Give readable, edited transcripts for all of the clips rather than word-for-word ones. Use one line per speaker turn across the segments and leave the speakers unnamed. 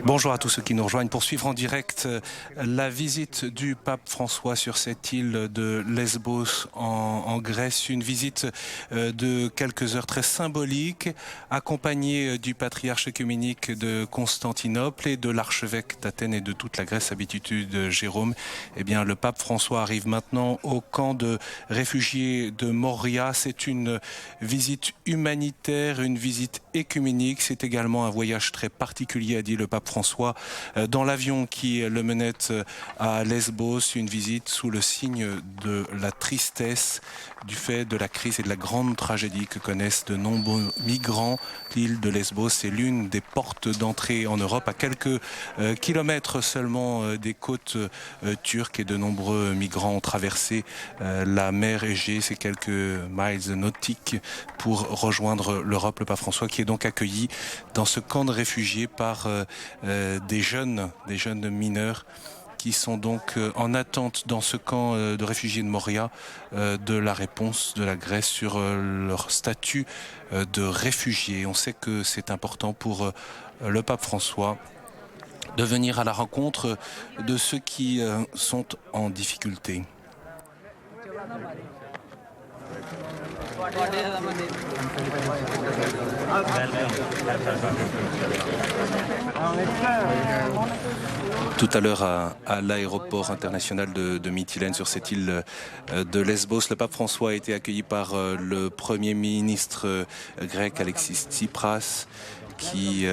Bonjour à tous ceux qui nous rejoignent pour suivre en direct la visite du pape François sur cette île de Lesbos en Grèce. Une visite de quelques heures très symbolique, accompagnée du patriarche œcuménique de Constantinople et de l'archevêque d'Athènes et de toute la Grèce, habitude Jérôme. Eh bien, le pape François arrive maintenant au camp de réfugiés de Moria. C'est une visite humanitaire, une visite œcuménique. C'est également un voyage très particulier, a dit le pape François, dans l'avion qui le menait à Lesbos, une visite sous le signe de la tristesse du fait de la crise et de la grande tragédie que connaissent de nombreux migrants. L'île de Lesbos est l'une des portes d'entrée en Europe, à quelques kilomètres seulement des côtes turques, et de nombreux migrants ont traversé la mer Égée, ces quelques miles nautiques, pour rejoindre l'Europe. Le pape François qui est donc accueilli dans ce camp de réfugiés par des jeunes mineurs qui sont donc en attente dans ce camp de réfugiés de Moria de la réponse de la Grèce sur leur statut de réfugiés. On sait que c'est important pour le pape François de venir à la rencontre de ceux qui sont en difficulté. Tout à l'heure à l'aéroport international de Mytilène sur cette île de Lesbos, le pape François a été accueilli par le Premier ministre grec Alexis Tsipras qui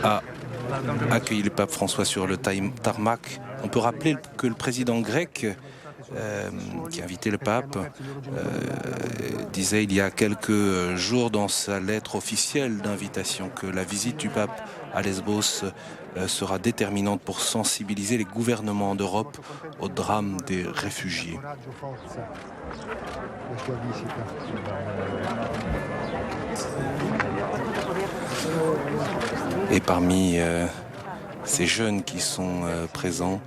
a accueilli le pape François sur le tarmac. On peut rappeler que le président grec qui a invité le pape disait il y a quelques jours dans sa lettre officielle d'invitation que la visite du pape à Lesbos sera déterminante pour sensibiliser les gouvernements d'Europe au drame des réfugiés. Et parmi ces jeunes qui sont présents,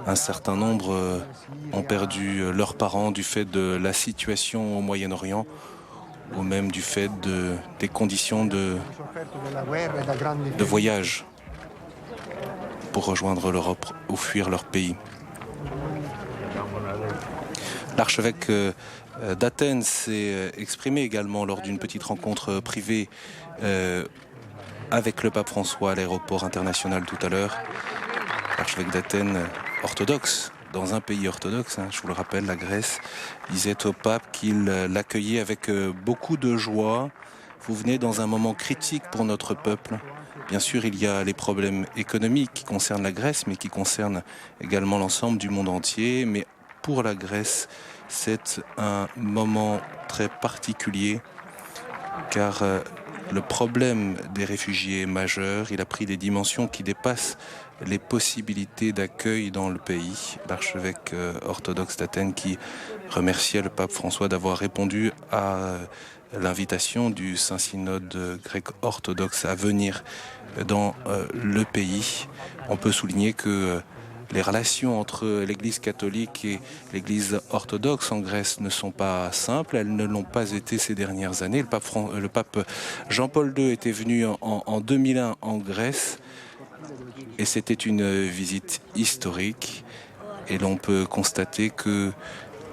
un certain nombre ont perdu leurs parents du fait de la situation au Moyen-Orient ou même du fait des conditions de voyage pour rejoindre l'Europe ou fuir leur pays. L'archevêque d'Athènes s'est exprimé également lors d'une petite rencontre privée avec le pape François à l'aéroport international tout à l'heure. L'archevêque d'Athènes, orthodoxe, dans un pays orthodoxe, je vous le rappelle, la Grèce, disait au pape qu'il l'accueillait avec beaucoup de joie. Vous venez dans un moment critique pour notre peuple. Bien sûr, il y a les problèmes économiques qui concernent la Grèce, mais qui concernent également l'ensemble du monde entier. Mais pour la Grèce, c'est un moment très particulier, car le problème des réfugiés est majeur. Il a pris des dimensions qui dépassent les possibilités d'accueil dans le pays. L'archevêque orthodoxe d'Athènes qui remerciait le pape François d'avoir répondu à l'invitation du Saint-Synode grec orthodoxe à venir dans le pays. On peut souligner que les relations entre l'Église catholique et l'Église orthodoxe en Grèce ne sont pas simples. Elles ne l'ont pas été ces dernières années. Le pape Jean-Paul II était venu en 2001 en Grèce et c'était une visite historique. Et l'on peut constater que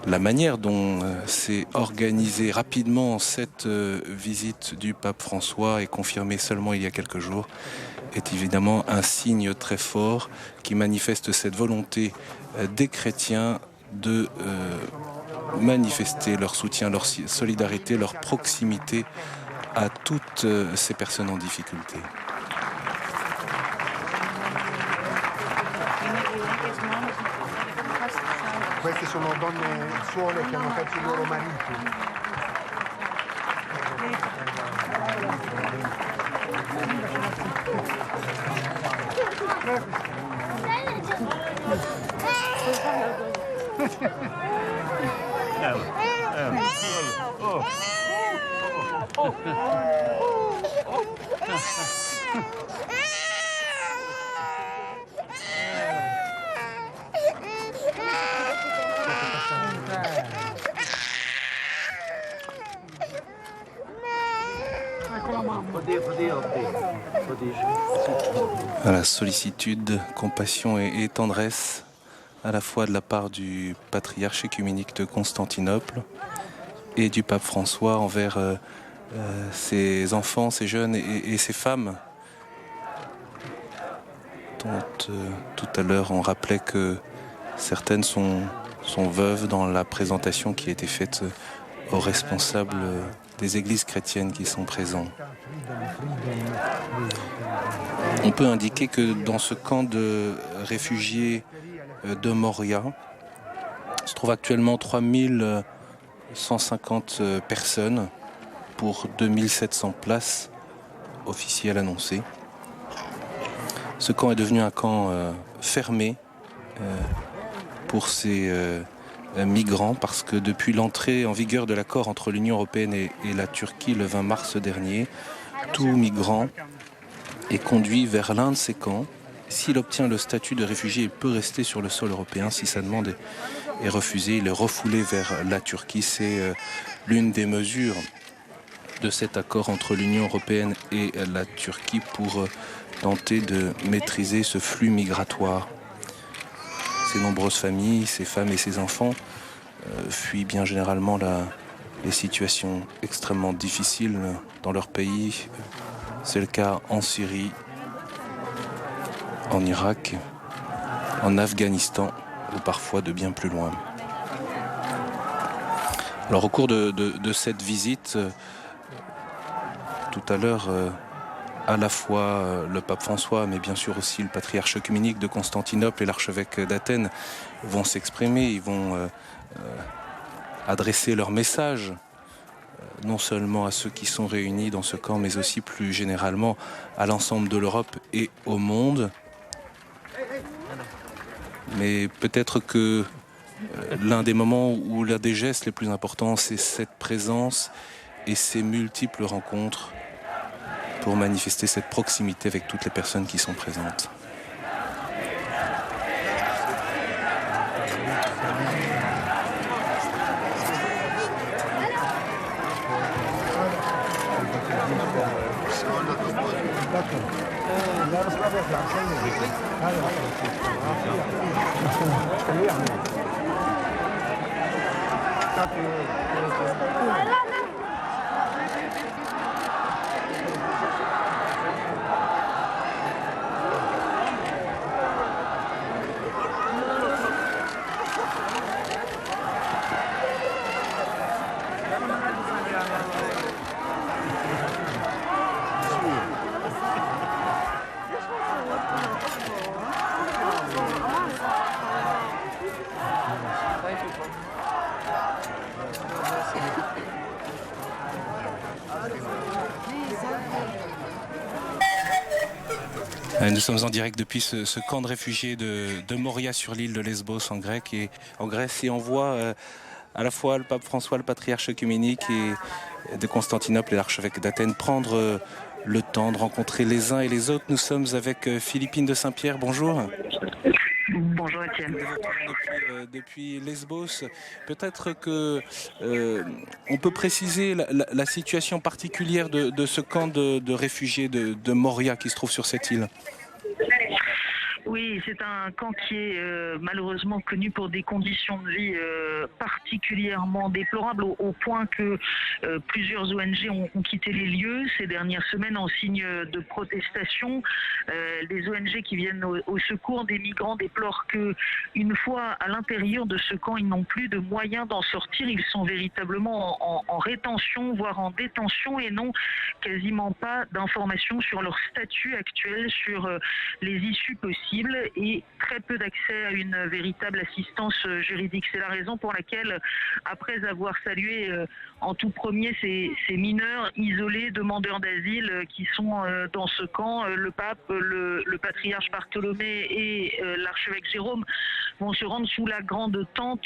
la manière dont s'est organisée rapidement cette visite du pape François est confirmée seulement il y a quelques jours, est évidemment un signe très fort qui manifeste cette volonté des chrétiens de manifester leur soutien, leur solidarité, leur proximité à toutes ces personnes en difficulté.
Queste sono donne suore che hanno perso i loro mariti.
Voilà, sollicitude, compassion et tendresse à la fois de la part du patriarche œcuménique de Constantinople et du pape François envers ses enfants, ses jeunes et ses femmes dont tout à l'heure on rappelait que certaines sont veuves dans la présentation qui a été faite aux responsables des églises chrétiennes qui sont présents. On peut indiquer que dans ce camp de réfugiés de Moria se trouvent actuellement 3150 personnes pour 2700 places officielles annoncées. Ce camp est devenu un camp fermé pour ces migrants parce que depuis l'entrée en vigueur de l'accord entre l'Union européenne et la Turquie le 20 mars dernier, tout migrant est conduit vers l'un de ces camps. S'il obtient le statut de réfugié, il peut rester sur le sol européen. Si sa demande est refusée, il est refoulé vers la Turquie. C'est l'une des mesures de cet accord entre l'Union européenne et la Turquie pour tenter de maîtriser ce flux migratoire. Ces nombreuses familles, ces femmes et ces enfants fuient bien généralement les situations extrêmement difficiles dans leur pays. C'est le cas en Syrie, en Irak, en Afghanistan ou parfois de bien plus loin. Alors au cours de cette visite, tout à l'heure, à la fois le pape François, mais bien sûr aussi le patriarche œcuménique de Constantinople et l'archevêque d'Athènes vont s'exprimer, ils vont adresser leur message, non seulement à ceux qui sont réunis dans ce camp, mais aussi plus généralement à l'ensemble de l'Europe et au monde. Mais peut-être que l'un des moments où l'un des gestes les plus importants, c'est cette présence et ces multiples rencontres pour manifester cette proximité avec toutes les personnes qui sont présentes. Nous sommes en direct depuis ce camp de réfugiés de Moria sur l'île de Lesbos en Grèce et on voit à la fois le pape François, le patriarche œcuménique de Constantinople et l'archevêque d'Athènes prendre le temps de rencontrer les uns et les autres. Nous sommes avec Philippine de Saint-Pierre, bonjour.
Bonjour Étienne.
Depuis Lesbos, peut-être que on peut préciser la situation particulière de ce camp de réfugiés de Moria qui se trouve sur cette île.
Oui, c'est un camp qui est malheureusement connu pour des conditions de vie particulièrement déplorables au point que plusieurs ONG ont quitté les lieux ces dernières semaines en signe de protestation. Les ONG qui viennent au secours des migrants déplorent qu'une fois à l'intérieur de ce camp, ils n'ont plus de moyens d'en sortir. Ils sont véritablement en rétention, voire en détention et n'ont quasiment pas d'informations sur leur statut actuel, sur les issues possibles et très peu d'accès à une véritable assistance juridique. C'est la raison pour laquelle, après avoir salué en tout premier ces mineurs isolés, demandeurs d'asile qui sont dans ce camp, le pape, le patriarche Bartholomée et l'archevêque Jérôme vont se rendre sous la grande tente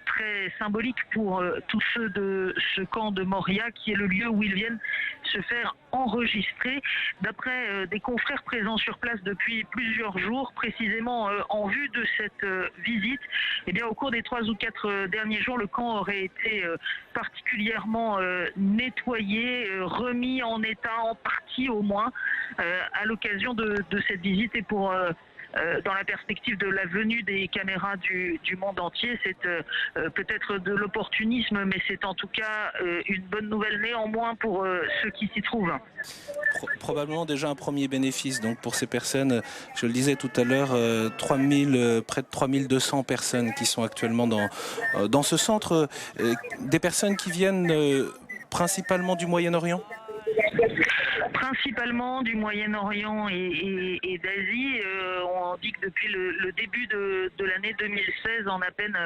très symbolique pour tous ceux de ce camp de Moria, qui est le lieu où ils viennent se faire enregistrer. D'après des confrères présents sur place depuis plusieurs jours, jours précisément en vue de cette visite. Eh bien, au cours des 3 ou 4 derniers jours, le camp aurait été particulièrement nettoyé, remis en état, en partie au moins, à l'occasion de cette visite et pour... dans la perspective de la venue des caméras du monde entier. C'est peut-être de l'opportunisme, mais c'est en tout cas une bonne nouvelle néanmoins pour ceux qui s'y trouvent.
Probablement déjà un premier bénéfice donc pour ces personnes, je le disais tout à l'heure, près de 3200 personnes qui sont actuellement dans ce centre, des personnes qui viennent principalement du Moyen-Orient.
Principalement du Moyen-Orient et d'Asie. On dit que depuis le début de l'année 2016, en à peine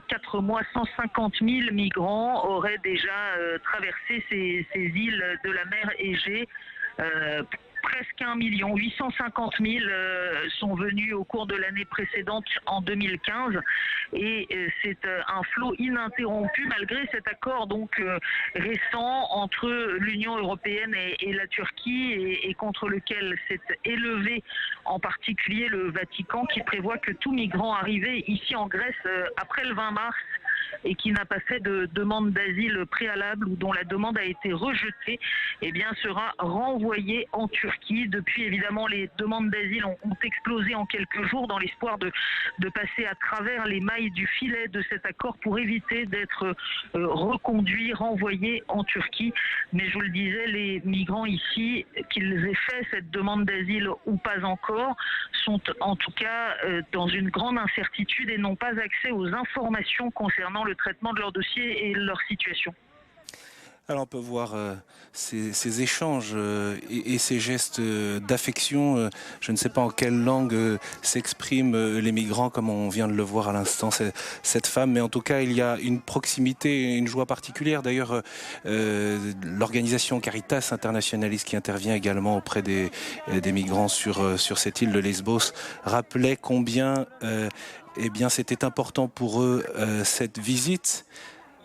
4 mois, 150 000 migrants auraient déjà traversé ces îles de la mer Égée. Presque 1 850 000 sont venus au cours de l'année précédente en 2015 et c'est un flot ininterrompu malgré cet accord donc récent entre l'Union européenne et la Turquie et contre lequel s'est élevé en particulier le Vatican qui prévoit que tout migrant arrivé ici en Grèce après le 20 mars et qui n'a pas fait de demande d'asile préalable ou dont la demande a été rejetée, eh bien sera renvoyé en Turquie. Depuis, évidemment, les demandes d'asile ont explosé en quelques jours dans l'espoir de passer à travers les mailles du filet de cet accord pour éviter d'être reconduits, renvoyés en Turquie. Mais je vous le disais, les migrants ici, qu'ils aient fait cette demande d'asile ou pas encore, sont en tout cas dans une grande incertitude et n'ont pas accès aux informations concernant le traitement de leur dossier et leur situation.
Alors on peut voir ces échanges et ces gestes d'affection. Je ne sais pas en quelle langue s'expriment les migrants, comme on vient de le voir à l'instant, cette femme. Mais en tout cas, il y a une proximité et une joie particulière. D'ailleurs, l'organisation Caritas Internationalis, qui intervient également auprès des migrants sur cette île de Lesbos, rappelait combien eh bien, c'était important pour eux cette visite.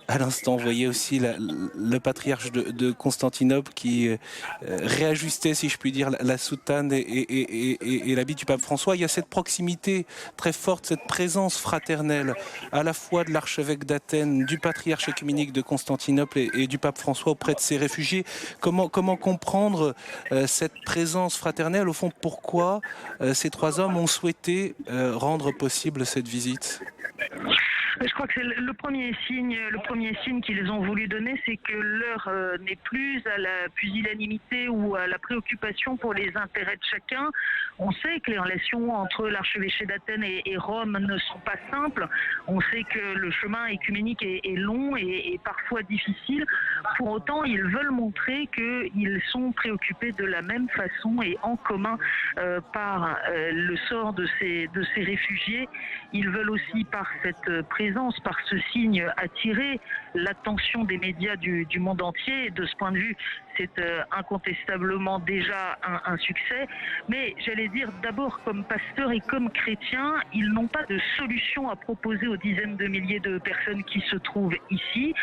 À l'instant, vous voyez aussi le patriarche de Constantinople qui réajustait, si je puis dire, la soutane et l'habit du pape François. Il y a cette proximité très forte, cette présence fraternelle, à la fois de l'archevêque d'Athènes, du patriarche œcuménique de Constantinople et du pape François auprès de ces réfugiés. Comment comprendre cette présence fraternelle? Au fond, pourquoi ces 3 hommes ont souhaité rendre possible cette visite?
Je crois que c'est le premier signe qu'ils ont voulu donner, c'est que l'heure n'est plus à la pusillanimité ou à la préoccupation pour les intérêts de chacun. On sait que les relations entre l'archevêché d'Athènes et Rome ne sont pas simples. On sait que le chemin œcuménique est long et parfois difficile. Pour autant, ils veulent montrer qu'ils sont préoccupés de la même façon et en commun par le sort de ces réfugiés. Ils veulent aussi, par cette présence, par ce signe, attirer l'attention des médias du monde entier. De ce point de vue, c'est incontestablement déjà un succès. Mais j'allais dire, d'abord, comme pasteurs et comme chrétiens, ils n'ont pas de solution à proposer aux dizaines de milliers de personnes qui se trouvent ici.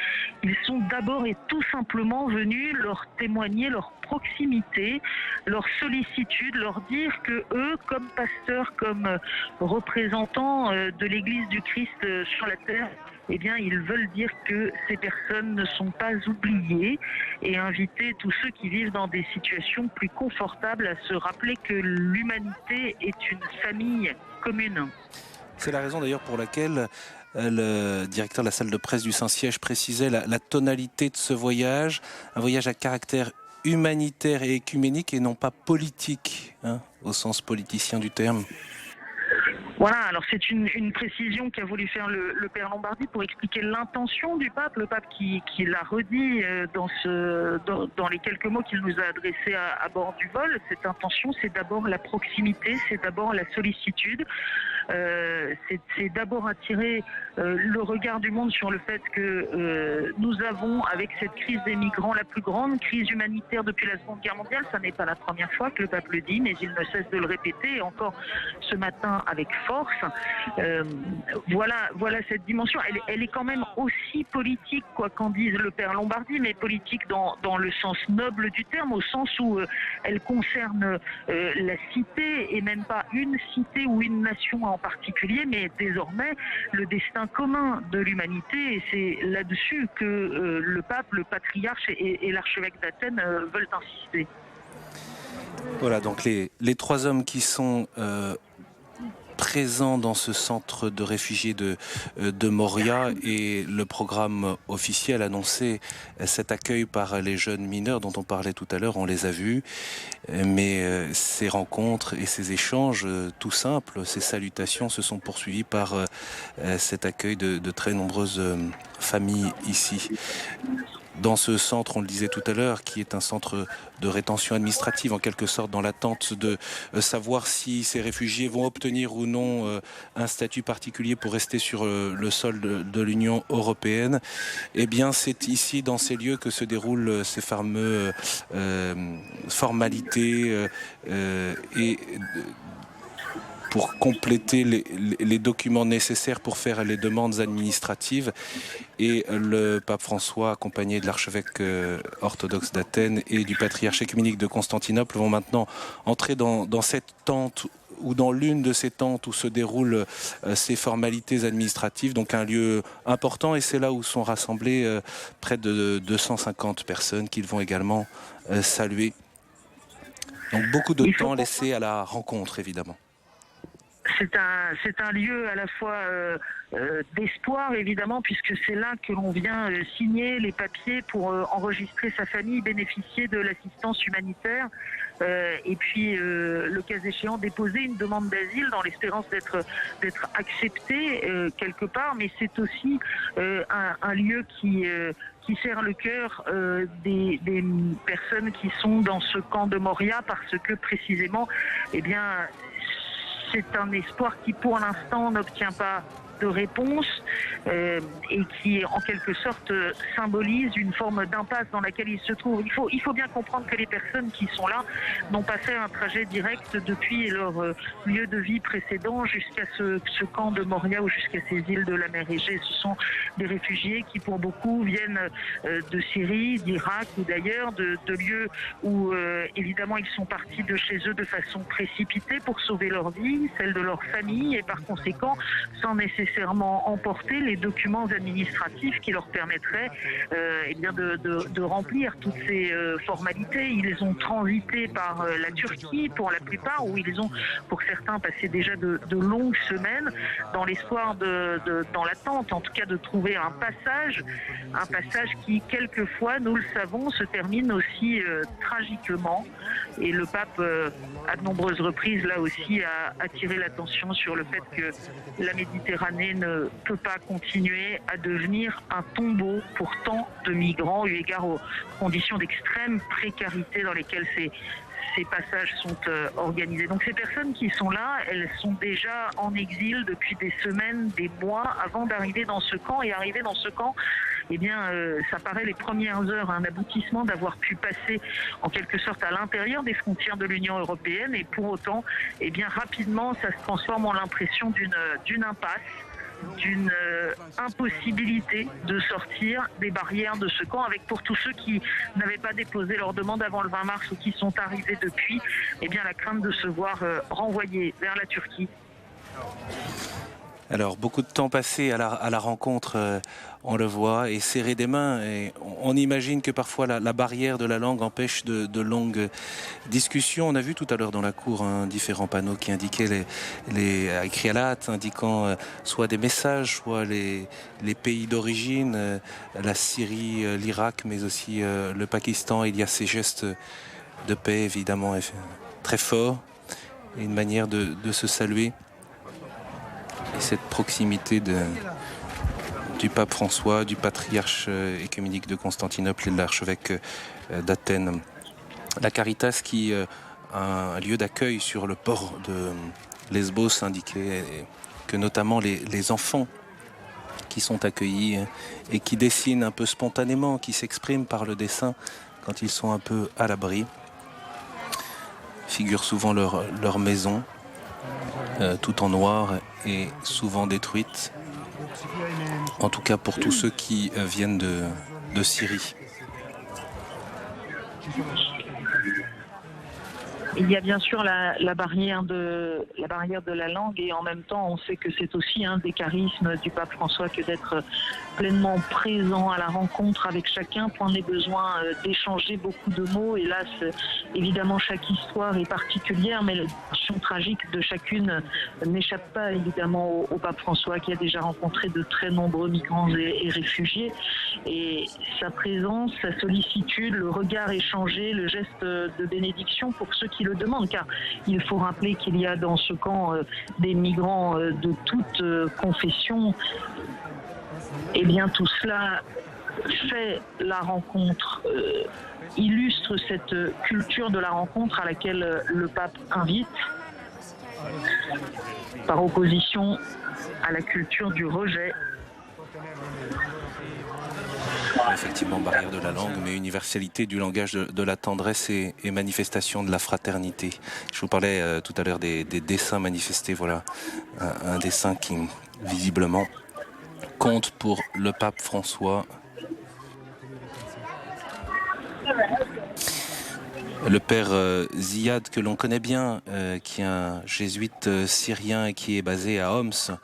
Ils sont d'abord et tout simplement venus leur témoigner leur proximité, leur sollicitude, leur dire que eux, comme pasteurs, comme représentants de l'Église du Christ sur la terre, eh bien, ils veulent dire que ces personnes ne sont pas oubliées et inviter tous ceux qui vivent dans des situations plus confortables à se rappeler que l'humanité est une famille commune.
C'est la raison d'ailleurs pour laquelle le directeur de la salle de presse du Saint-Siège précisait la tonalité de ce voyage, un voyage à caractère humanitaire et œcuménique et non pas politique, au sens politicien du terme.
Voilà, alors c'est une précision qu'a voulu faire le père Lombardi pour expliquer l'intention du pape, le pape qui l'a redit dans les quelques mots qu'il nous a adressés à bord du vol. Cette intention, c'est d'abord la proximité, c'est d'abord la sollicitude. c'est d'abord attirer le regard du monde sur le fait que nous avons, avec cette crise des migrants, la plus grande crise humanitaire depuis la Seconde Guerre mondiale. Ça n'est pas la première fois que le pape le dit, mais il ne cesse de le répéter, et encore ce matin avec force. Voilà cette dimension. Elle est quand même aussi politique, quoi qu'en dise le père Lombardi, mais politique dans le sens noble du terme, au sens où elle concerne la cité, et même pas une cité ou une nation en particulier, mais désormais le destin commun de l'humanité, et c'est là-dessus que le pape, le patriarche et l'archevêque d'Athènes veulent insister.
Voilà, donc les trois hommes qui sont présents dans ce centre de réfugiés de Moria, et le programme officiel annonçait cet accueil par les jeunes mineurs dont on parlait tout à l'heure, on les a vus, mais ces rencontres et ces échanges tout simples, ces salutations se sont poursuivis par cet accueil de très nombreuses familles ici. Dans ce centre, on le disait tout à l'heure, qui est un centre de rétention administrative, en quelque sorte, dans l'attente de savoir si ces réfugiés vont obtenir ou non un statut particulier pour rester sur le sol de l'Union européenne. Eh bien, c'est ici, dans ces lieux, que se déroulent ces fameuses formalités et pour compléter les documents nécessaires pour faire les demandes administratives. Et le pape François, accompagné de l'archevêque orthodoxe d'Athènes et du patriarche œcuménique de Constantinople, vont maintenant entrer dans cette tente, ou dans l'une de ces tentes où se déroulent ces formalités administratives, donc un lieu important, et c'est là où sont rassemblées près de 250 personnes qu'ils vont également saluer. Donc beaucoup de temps laissé à la rencontre, évidemment.
C'est un lieu à la fois d'espoir, évidemment, puisque c'est là que l'on vient signer les papiers pour enregistrer sa famille, bénéficier de l'assistance humanitaire, et puis, le cas échéant, déposer une demande d'asile dans l'espérance d'être accepté quelque part. Mais c'est aussi un lieu qui serre le cœur des personnes qui sont dans ce camp de Moria, parce que précisément, eh bien, c'est un espoir qui, pour l'instant, n'obtient pas de réponse et qui, en quelque sorte, symbolise une forme d'impasse dans laquelle ils se trouvent. Il faut bien comprendre que les personnes qui sont là n'ont pas fait un trajet direct depuis leur lieu de vie précédent jusqu'à ce camp de Moria ou jusqu'à ces îles de la mer Égée. Ce sont des réfugiés qui, pour beaucoup, viennent de Syrie, d'Irak ou d'ailleurs, de lieux où, évidemment, ils sont partis de chez eux de façon précipitée pour sauver leur vie, celle de leur famille, et par conséquent, sans nécessairement emporter les documents administratifs qui leur permettraient eh bien de remplir toutes ces formalités. Ils ont transité par la Turquie pour la plupart, où ils ont, pour certains, passé déjà de longues semaines dans l'espoir dans l'attente, en tout cas, de trouver un passage qui, quelquefois, nous le savons, se termine aussi tragiquement. Et le pape, à de nombreuses reprises, là aussi, a attiré l'attention sur le fait que la Méditerranée ne peut pas continuer à devenir un tombeau pour tant de migrants, eu égard aux conditions d'extrême précarité dans lesquelles ces passages sont organisés. Donc ces personnes qui sont là, elles sont déjà en exil depuis des semaines, des mois, avant d'arriver dans ce camp. Et arriver dans ce camp, eh bien, ça paraît les premières heures un aboutissement d'avoir pu passer en quelque sorte à l'intérieur des frontières de l'Union européenne. Et pour autant, eh bien, rapidement, ça se transforme en l'impression d'une impasse, d'une impossibilité de sortir des barrières de ce camp, avec, pour tous ceux qui n'avaient pas déposé leur demande avant le 20 mars ou qui sont arrivés depuis, eh bien, la crainte de se voir renvoyés vers la Turquie.
Alors, beaucoup de temps passé à la rencontre, on le voit, et serrer des mains. Et on imagine que parfois la barrière de la langue empêche de longues discussions. On a vu tout à l'heure dans la cour différents panneaux qui indiquaient écrits à la hâte, indiquant soit des messages, soit les pays d'origine, la Syrie, l'Irak, mais aussi le Pakistan. Il y a ces gestes de paix, évidemment, très forts, et une manière de se saluer. Et cette proximité du pape François, du patriarche œcuménique de Constantinople et de l'archevêque d'Athènes. La Caritas, qui a un lieu d'accueil sur le port Lesbos indiquait que notamment les enfants qui sont accueillis et qui dessinent un peu spontanément, qui s'expriment par le dessin quand ils sont un peu à l'abri, figurent souvent leur maison, tout en noir et souvent détruite. En tout cas pour tous ceux qui viennent de Syrie.
Il y a bien sûr la barrière de la langue, et en même temps on sait que c'est aussi un des charismes du pape François que d'être pleinement présent à la rencontre avec chacun, point n'est besoin d'échanger beaucoup de mots. Hélas, évidemment chaque histoire est particulière, mais la dimension tragique de chacune n'échappe pas évidemment au pape François, qui a déjà rencontré de très nombreux migrants et réfugiés, et sa présence, sa sollicitude, le regard échangé, le geste de bénédiction pour ceux qui le demandent, car il faut rappeler qu'il y a dans ce camp des migrants de toutes confessions. Et bien tout cela fait la rencontre, illustre cette culture de la rencontre à laquelle le pape invite, par opposition à la culture du rejet.
Effectivement, barrière de la langue, mais universalité du langage de la tendresse et manifestation de la fraternité. Je vous parlais tout à l'heure des dessins manifestés. Voilà, un dessin qui visiblement compte pour le pape François. Le père Ziad, que l'on connaît bien, qui est un jésuite syrien et qui est basé à Homs,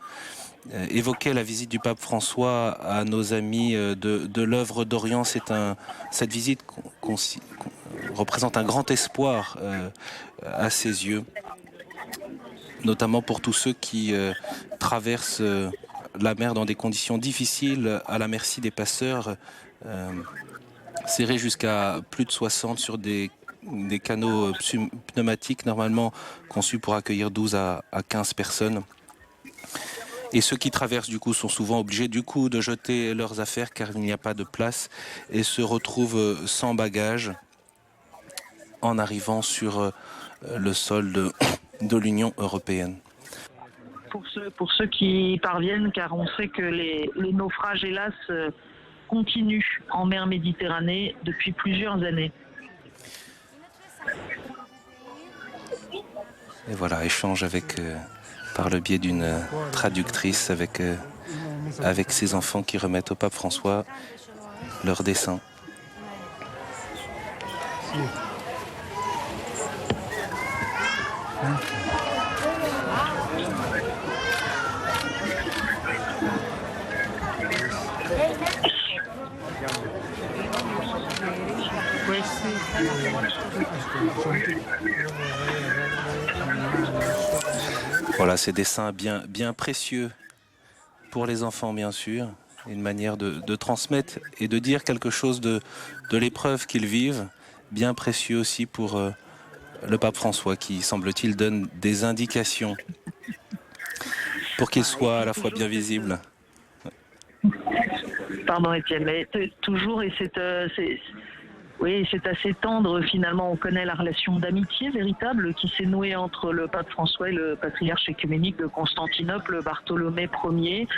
évoquait la visite du pape François à nos amis de l'œuvre d'Orient. Cette visite représente un grand espoir à ses yeux, notamment pour tous ceux qui traversent la mer dans des conditions difficiles, à la merci des passeurs, serrés jusqu'à plus de 60 sur des canaux pneumatiques normalement conçus pour accueillir 12 à 15 personnes. Et ceux qui traversent du coup sont souvent obligés du coup de jeter leurs affaires car il n'y a pas de place et se retrouvent sans bagages en arrivant sur le sol de l'Union européenne.
Pour ceux qui y parviennent, car on sait que les naufrages, hélas, continuent en mer Méditerranée depuis plusieurs années.
Et voilà, échange par le biais d'une traductrice avec ses enfants qui remettent au pape François leurs dessins. Voilà, ces dessins bien précieux pour les enfants, bien sûr. Une manière de transmettre et de dire quelque chose de l'épreuve qu'ils vivent. Bien précieux aussi pour le pape François, qui, semble-t-il, donne des indications pour qu'il soit à la fois bien visible.
Pardon Étienne, mais toujours, et oui, c'est assez tendre finalement. On connaît la relation d'amitié véritable qui s'est nouée entre le pape François et le patriarche œcuménique de Constantinople, Bartholomée Ier.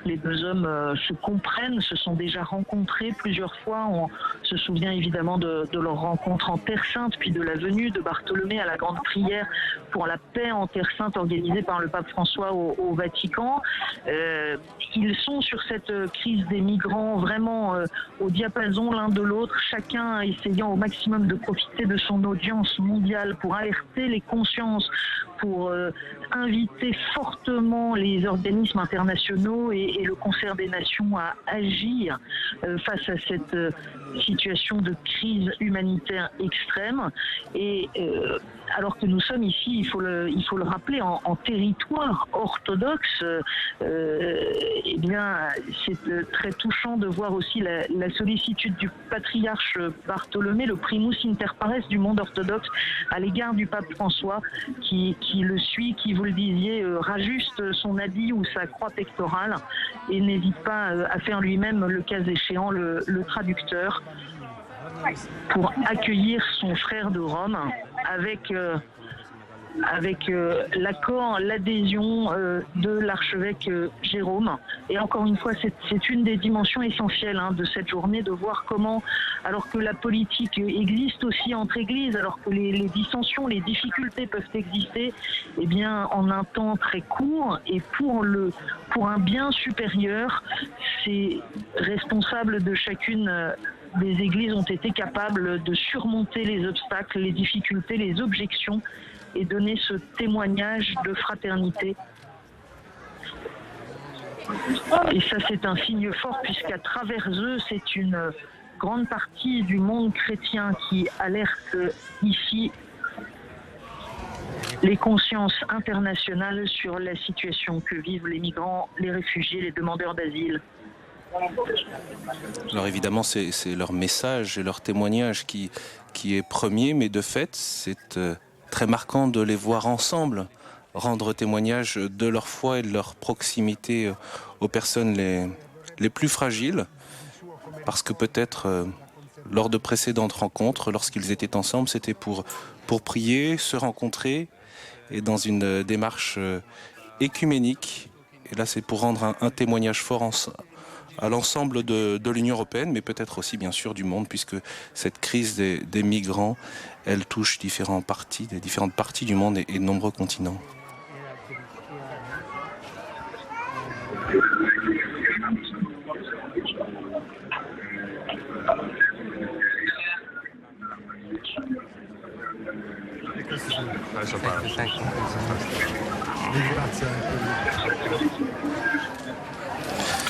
Les deux hommes se comprennent, se sont déjà rencontrés plusieurs fois. On se souvient évidemment de leur rencontre en Terre Sainte, puis de la venue de Bartholomée à la grande prière pour la paix en Terre Sainte organisée par le pape François au Vatican. Ils sont sur cette crise des migrants vraiment au diapason l'un de l'autre, chacun essayant au maximum de profiter de son audience mondiale pour alerter les consciences, pour inviter fortement les organismes internationaux et le Concert des Nations à agir face à cette situation de crise humanitaire extrême. Et alors que nous sommes ici, il faut le rappeler, en territoire orthodoxe, eh bien, c'est très touchant de voir aussi la sollicitude du patriarche Bartholomée, le primus inter pares du monde orthodoxe, à l'égard du pape François, qui le suit, qui, vous le disiez, rajuste son habit ou sa croix pectorale et n'hésite pas à faire lui-même, le cas échéant, le traducteur pour accueillir son frère de Rome avec avec l'accord, l'adhésion de l'archevêque Jérôme. Et encore une fois, c'est une des dimensions essentielles de cette journée, de voir comment, alors que la politique existe aussi entre églises, alors que les dissensions, les difficultés peuvent exister, eh bien, en un temps très court et pour un bien supérieur, ces responsables de chacune des églises ont été capables de surmonter les obstacles, les difficultés, les objections et donner ce témoignage de fraternité. Et ça, c'est un signe fort, puisqu'à travers eux, c'est une grande partie du monde chrétien qui alerte ici les consciences internationales sur la situation que vivent les migrants, les réfugiés, les demandeurs d'asile.
Alors évidemment, c'est leur message et leur témoignage qui est premier, mais de fait, c'est très marquant de les voir ensemble rendre témoignage de leur foi et de leur proximité aux personnes les plus fragiles, parce que peut-être lors de précédentes rencontres, lorsqu'ils étaient ensemble, c'était pour prier, se rencontrer, et dans une démarche écuménique. Et là, c'est pour rendre un témoignage fort à l'ensemble de l'Union européenne, mais peut-être aussi bien sûr du monde, puisque cette crise des migrants, elle touche différentes parties du monde et de nombreux continents.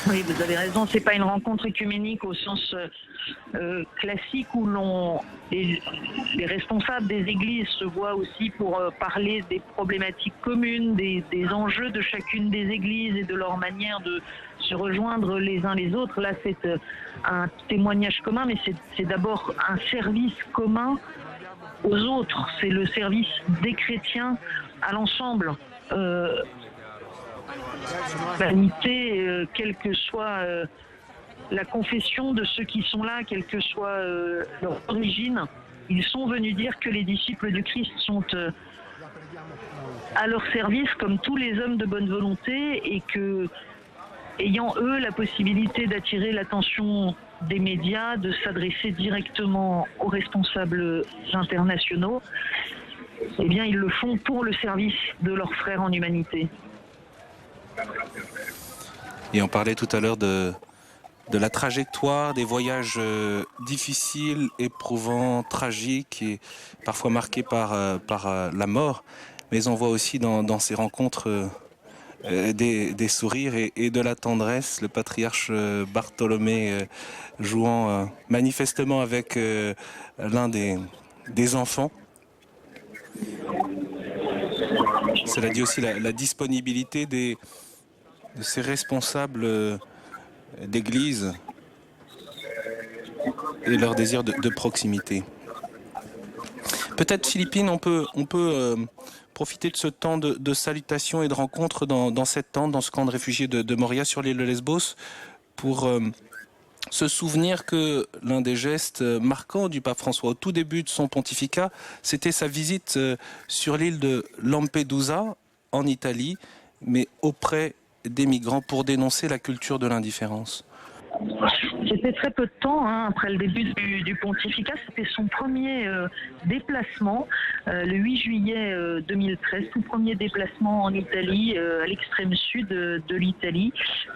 Oui, vous avez raison, c'est pas une rencontre œcuménique au sens classique où les responsables des églises se voient aussi pour parler des problématiques communes, des enjeux de chacune des églises et de leur manière de se rejoindre les uns les autres. Là, c'est un témoignage commun, mais c'est d'abord un service commun aux autres. C'est le service des chrétiens à l'ensemble. L'humanité, quelle que soit la confession de ceux qui sont là, quelle que soit leur origine, ils sont venus dire que les disciples du Christ sont à leur service comme tous les hommes de bonne volonté, et que, ayant eux la possibilité d'attirer l'attention des médias, de s'adresser directement aux responsables internationaux, eh bien ils le font pour le service de leurs frères en humanité.
Et on parlait tout à l'heure de la trajectoire, des voyages difficiles, éprouvants, tragiques et parfois marqués par la mort. Mais on voit aussi dans ces rencontres des sourires et de la tendresse. Le patriarche Bartholomé jouant manifestement avec l'un des enfants. Cela dit aussi la disponibilité de ces responsables d'église et leur désir de proximité. Peut-être, Philippine, on peut profiter de ce temps de salutation et de rencontre dans cette tente, dans ce camp de réfugiés de Moria sur l'île de Lesbos, pour se souvenir que l'un des gestes marquants du pape François au tout début de son pontificat, c'était sa visite sur l'île de Lampedusa, en Italie, mais auprès des migrants pour dénoncer la culture de l'indifférence.
C'était très peu de temps après le début du pontificat. C'était son premier déplacement, le 8 juillet 2013, tout premier déplacement en Italie, à l'extrême sud de l'Italie.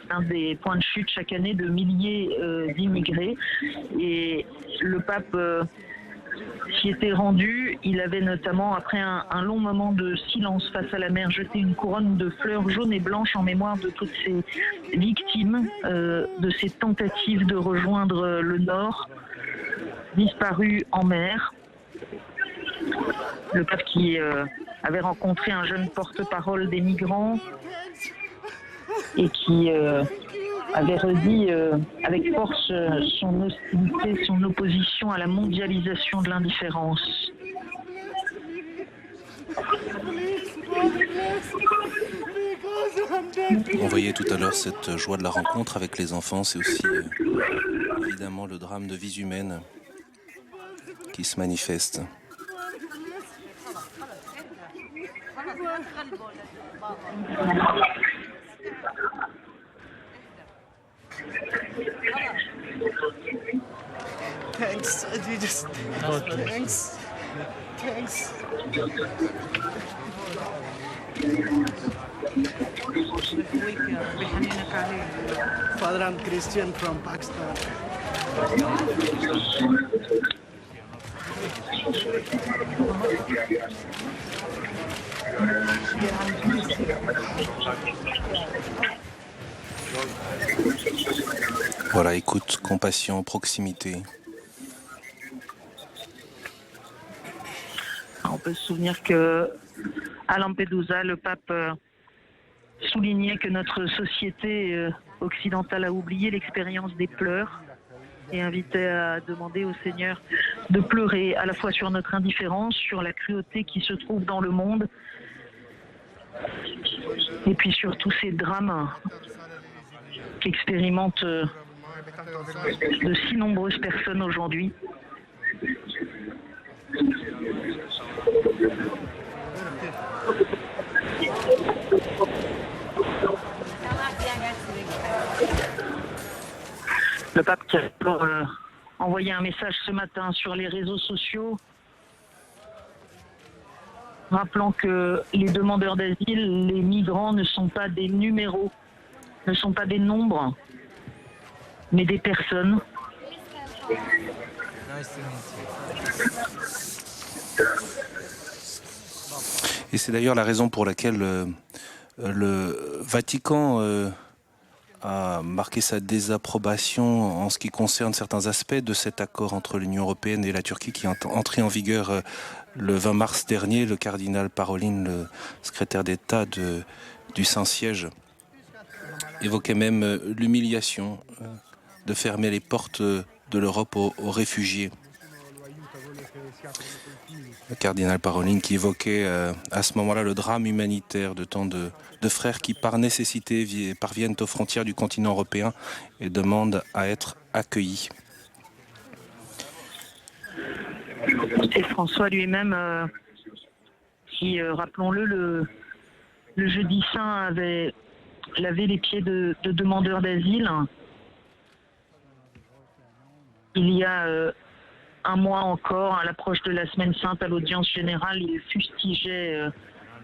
C'est un des points de chute chaque année de milliers d'immigrés. Et le pape s'y était rendu. Il avait notamment, après un long moment de silence face à la mer, jeté une couronne de fleurs jaunes et blanches en mémoire de toutes ces victimes, de ces tentatives de rejoindre le nord, disparues en mer. Le pape qui avait rencontré un jeune porte-parole des migrants et qui avait redit avec force son hostilité, son opposition à la mondialisation de l'indifférence.
On voyait tout à l'heure cette joie de la rencontre avec les enfants, c'est aussi évidemment le drame de vies humaines qui se manifeste.
Thanks. You just thanks. Thanks. Father, I'm Christian from Pakistan.
Voilà, écoute, compassion, proximité.
On peut se souvenir que à Lampedusa, le pape soulignait que notre société occidentale a oublié l'expérience des pleurs et invitait à demander au Seigneur de pleurer à la fois sur notre indifférence, sur la cruauté qui se trouve dans le monde, et puis sur tous ces drames qu'expérimentent de si nombreuses personnes aujourd'hui. Le pape qui a envoyé un message ce matin sur les réseaux sociaux, rappelant que les demandeurs d'asile, les migrants ne sont pas des numéros, ne sont pas des nombres, mais des personnes.
Et c'est d'ailleurs la raison pour laquelle le Vatican a marqué sa désapprobation en ce qui concerne certains aspects de cet accord entre l'Union européenne et la Turquie qui est entré en vigueur le 20 mars dernier. Le cardinal Parolin, le secrétaire d'État du Saint-Siège, évoquait même l'humiliation de fermer les portes de l'Europe aux réfugiés. Le cardinal Parolin qui évoquait à ce moment-là le drame humanitaire de tant de frères qui par nécessité parviennent aux frontières du continent européen et demandent à être accueillis.
Et François lui-même, qui, rappelons-le, le jeudi saint avait lavé les pieds de demandeurs d'asile. Il y a un mois encore, à l'approche de la Semaine Sainte, à l'audience générale, il fustigeait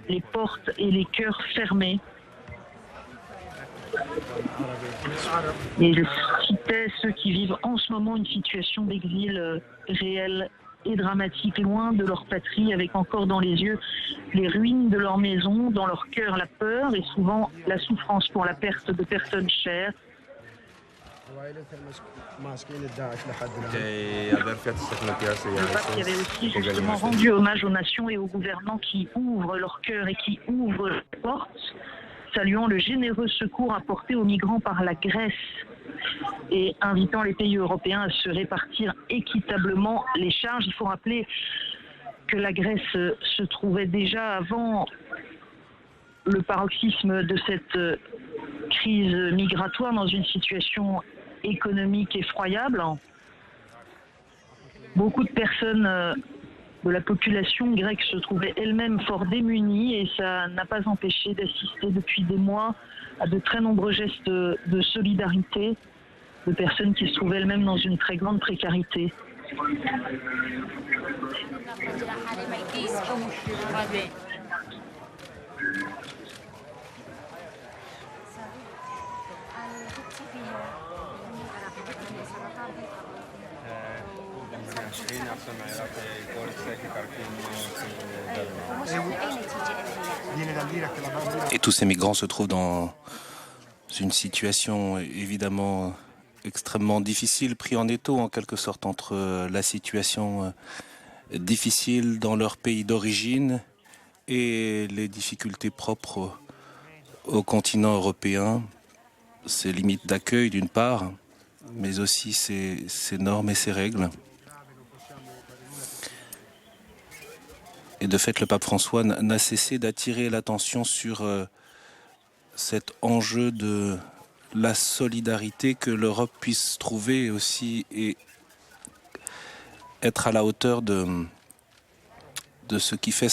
les portes et les cœurs fermés. Et il citait ceux qui vivent en ce moment une situation d'exil réelle et dramatique, loin de leur patrie, avec encore dans les yeux les ruines de leur maison, dans leur cœur la peur et souvent la souffrance pour la perte de personnes chères. Le pape qui avait aussi justement rendu hommage aux nations et aux gouvernants qui ouvrent leur cœur et qui ouvrent leurs portes, saluant le généreux secours apporté aux migrants par la Grèce et invitant les pays européens à se répartir équitablement les charges. Il faut rappeler que la Grèce se trouvait déjà avant le paroxysme de cette crise migratoire dans une situation économique effroyable. Beaucoup de personnes de la population grecque se trouvaient elles-mêmes fort démunies et ça n'a pas empêché d'assister depuis des mois à de très nombreux gestes de solidarité de personnes qui se trouvaient elles-mêmes dans une très grande précarité.
Et tous ces migrants se trouvent dans une situation évidemment extrêmement difficile, pris en étau en quelque sorte entre la situation difficile dans leur pays d'origine et les difficultés propres au continent européen, ses limites d'accueil d'une part, mais aussi ses normes et ses règles. Et de fait, le pape François n'a cessé d'attirer l'attention sur cet enjeu de la solidarité, que l'Europe puisse trouver aussi et être à la hauteur de ce qui fait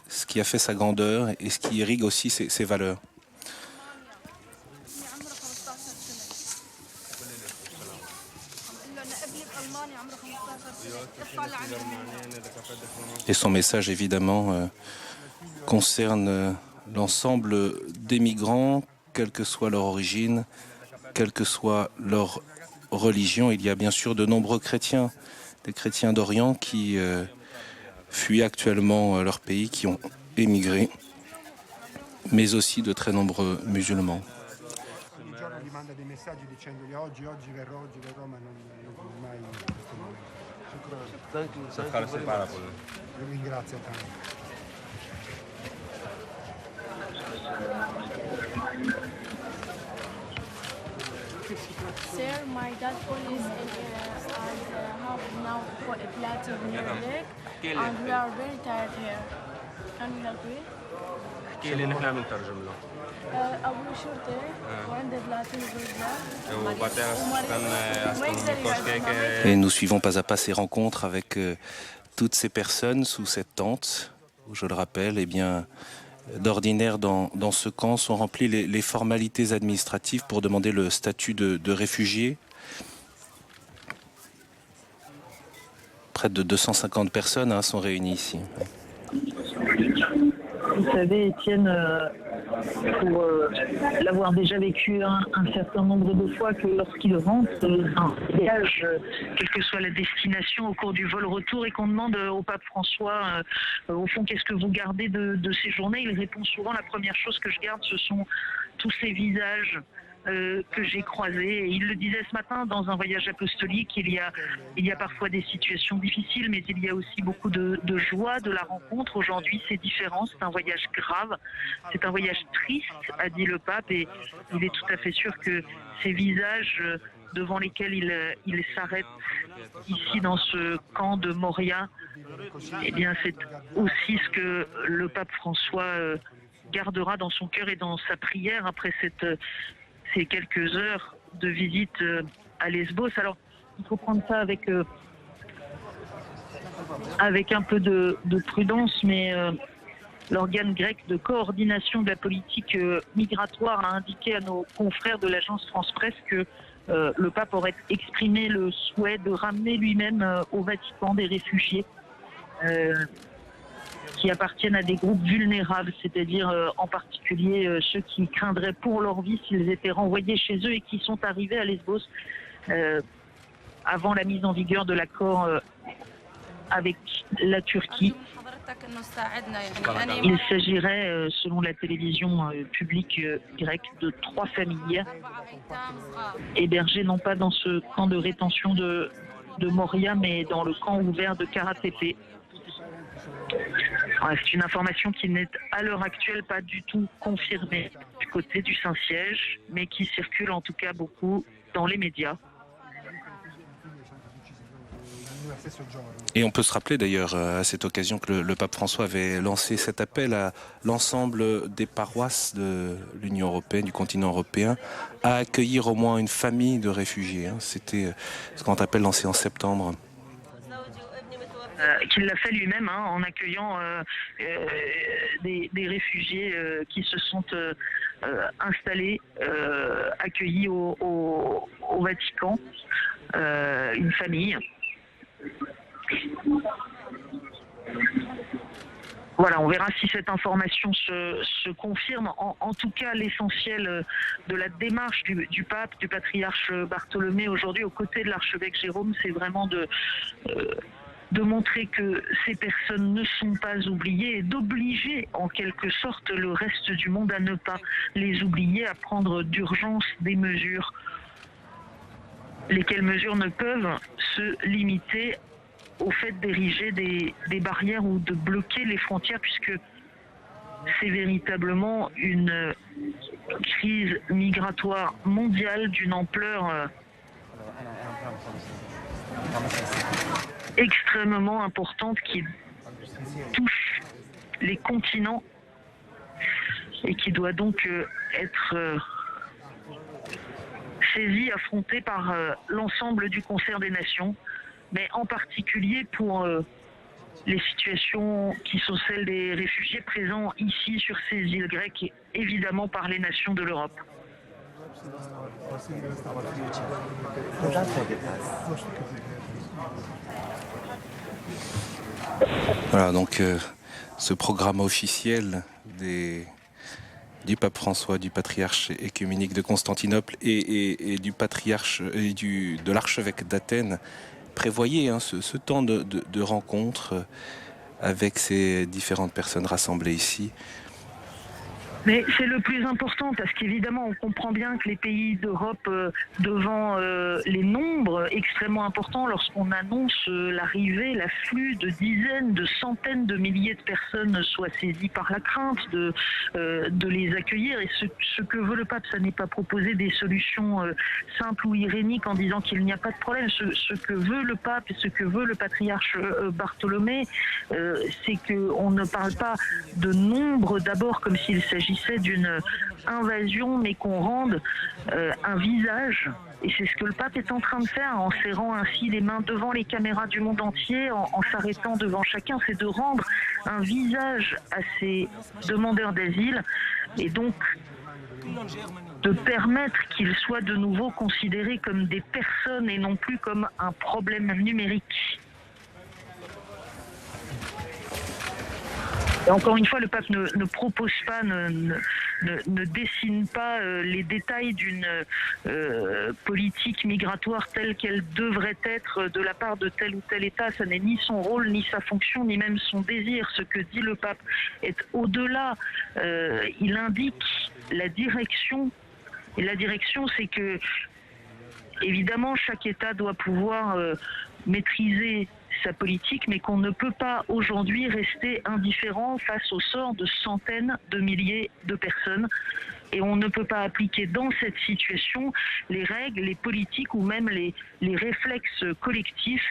ce qui a fait sa grandeur et ce qui irrigue aussi ses valeurs. Et son message, évidemment, concerne l'ensemble des migrants, quelle que soit leur origine, quelle que soit leur religion. Il y a bien sûr de nombreux chrétiens, des chrétiens d'Orient qui fuient actuellement leur pays, qui ont émigré, mais aussi de très nombreux musulmans.
Sir, my dad police have now blood in your leg, and we are very tired here. Can you help me?
احكي لي نحن بنترجم له.
أبوي شرطي وعنده بلاتين
Et nous suivons pas à pas ces rencontres avec toutes ces personnes sous cette tente, où je le rappelle, eh bien, d'ordinaire dans ce camp sont remplies les formalités administratives pour demander le statut de réfugié. Près de 250 personnes sont réunies ici.
Vous savez, Étienne, pour l'avoir déjà vécu un certain nombre de fois, que lorsqu'il rentre un voyage, quelle que soit la destination au cours du vol retour, et qu'on demande au pape François, au fond, qu'est-ce que vous gardez de ces journées, il répond souvent, la première chose que je garde, ce sont tous ces visages que j'ai croisés. Et il le disait ce matin, dans un voyage apostolique, il y a parfois des situations difficiles, mais il y a aussi beaucoup de joie de la rencontre. Aujourd'hui, c'est différent, c'est un voyage grave, c'est un voyage triste, a dit le pape, et il est tout à fait sûr que ces visages devant lesquels il s'arrête ici dans ce camp de Moria, eh bien c'est aussi ce que le pape François gardera dans son cœur et dans sa prière après ces quelques heures de visite à Lesbos. Alors, il faut prendre ça avec un peu de prudence, mais l'organe grec de coordination de la politique migratoire a indiqué à nos confrères de l'agence France-Presse que le pape aurait exprimé le souhait de ramener lui-même au Vatican des réfugiés qui appartiennent à des groupes vulnérables, c'est-à-dire en particulier ceux qui craindraient pour leur vie s'ils étaient renvoyés chez eux et qui sont arrivés à Lesbos avant la mise en vigueur de l'accord avec la Turquie. Il s'agirait, selon la télévision publique grecque, de 3 familles hébergées non pas dans ce camp de rétention de Moria, mais dans le camp ouvert de Kara Tepe. C'est une information qui n'est à l'heure actuelle pas du tout confirmée du côté du Saint-Siège, mais qui circule en tout cas beaucoup dans les médias.
Et on peut se rappeler d'ailleurs à cette occasion que le pape François avait lancé cet appel à l'ensemble des paroisses de l'Union européenne, du continent européen, à accueillir au moins une famille de réfugiés. C'était ce qu'on appelle lancé en septembre.
Qu'il l'a fait lui-même en accueillant des réfugiés qui se sont installés, accueillis au Vatican, une famille. Voilà, on verra si cette information se confirme. En tout cas, l'essentiel de la démarche du pape, du patriarche Bartholomée aujourd'hui aux côtés de l'archevêque Jérôme, c'est vraiment de montrer que ces personnes ne sont pas oubliées et d'obliger en quelque sorte le reste du monde à ne pas les oublier, à prendre d'urgence des mesures. Lesquelles mesures ne peuvent se limiter au fait d'ériger des barrières ou de bloquer les frontières, puisque c'est véritablement une crise migratoire mondiale d'une ampleur extrêmement importante qui touche les continents et qui doit donc être saisie, affrontée par l'ensemble du concert des nations, mais en particulier pour les situations qui sont celles des réfugiés présents ici sur ces îles grecques, et évidemment par les nations de l'Europe.
Voilà, donc ce programme officiel du pape François, du patriarche écuménique de Constantinople et du patriarche et de l'archevêque d'Athènes prévoyait ce temps de rencontre avec ces différentes personnes rassemblées ici.
Mais c'est le plus important parce qu'évidemment, on comprend bien que les pays d'Europe, devant les nombres extrêmement importants, lorsqu'on annonce l'arrivée, l'afflux de dizaines, de centaines de milliers de personnes soient saisies par la crainte de les accueillir. Et ce que veut le pape, ça n'est pas proposer des solutions simples ou iréniques en disant qu'il n'y a pas de problème. Ce que veut le pape et ce que veut le patriarche Bartholomée, c'est qu'on ne parle pas de nombre d'abord comme s'il s'agissait d'une invasion, mais qu'on rende un visage. Et c'est ce que le pape est en train de faire en serrant ainsi les mains devant les caméras du monde entier, en s'arrêtant devant chacun, c'est de rendre un visage à ces demandeurs d'asile et donc de permettre qu'ils soient de nouveau considérés comme des personnes et non plus comme un problème numérique. Et encore une fois, le pape ne propose pas, ne dessine pas les détails d'une politique migratoire telle qu'elle devrait être de la part de tel ou tel État. Ça n'est ni son rôle, ni sa fonction, ni même son désir. Ce que dit le pape est au-delà. Il indique la direction. Et la direction, c'est que, évidemment, chaque État doit pouvoir maîtriser sa politique, mais qu'on ne peut pas aujourd'hui rester indifférent face au sort de centaines de milliers de personnes. Et on ne peut pas appliquer dans cette situation les règles, les politiques ou même les réflexes collectifs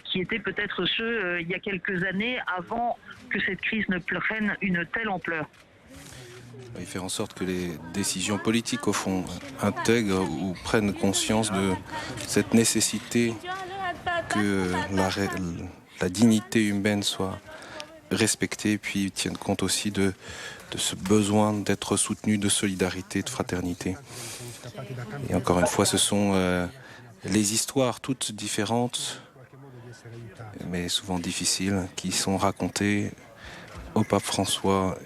qui étaient peut-être ceux il y a quelques années avant que cette crise ne prenne une telle ampleur.
Il fait en sorte que les décisions politiques, au fond, intègrent ou prennent conscience de cette nécessité que la dignité humaine soit respectée et puis tienne compte aussi de ce besoin d'être soutenu, de solidarité, de fraternité. Et encore une fois, ce sont les histoires toutes différentes, mais souvent difficiles, qui sont racontées au pape François,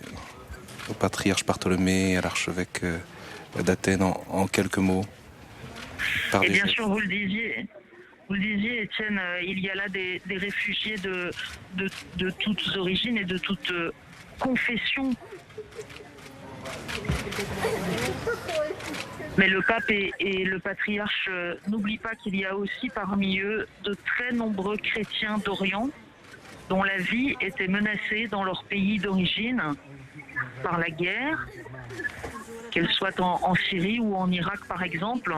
au patriarche Bartholomée, à l'archevêque d'Athènes en quelques mots.
Et bien sûr, vous le disiez, Étienne, il y a là des réfugiés de toutes origines et de toutes confessions. Mais le pape et le patriarche n'oublient pas qu'il y a aussi parmi eux de très nombreux chrétiens d'Orient dont la vie était menacée dans leur pays d'origine par la guerre, qu'elle soit en Syrie ou en Irak par exemple.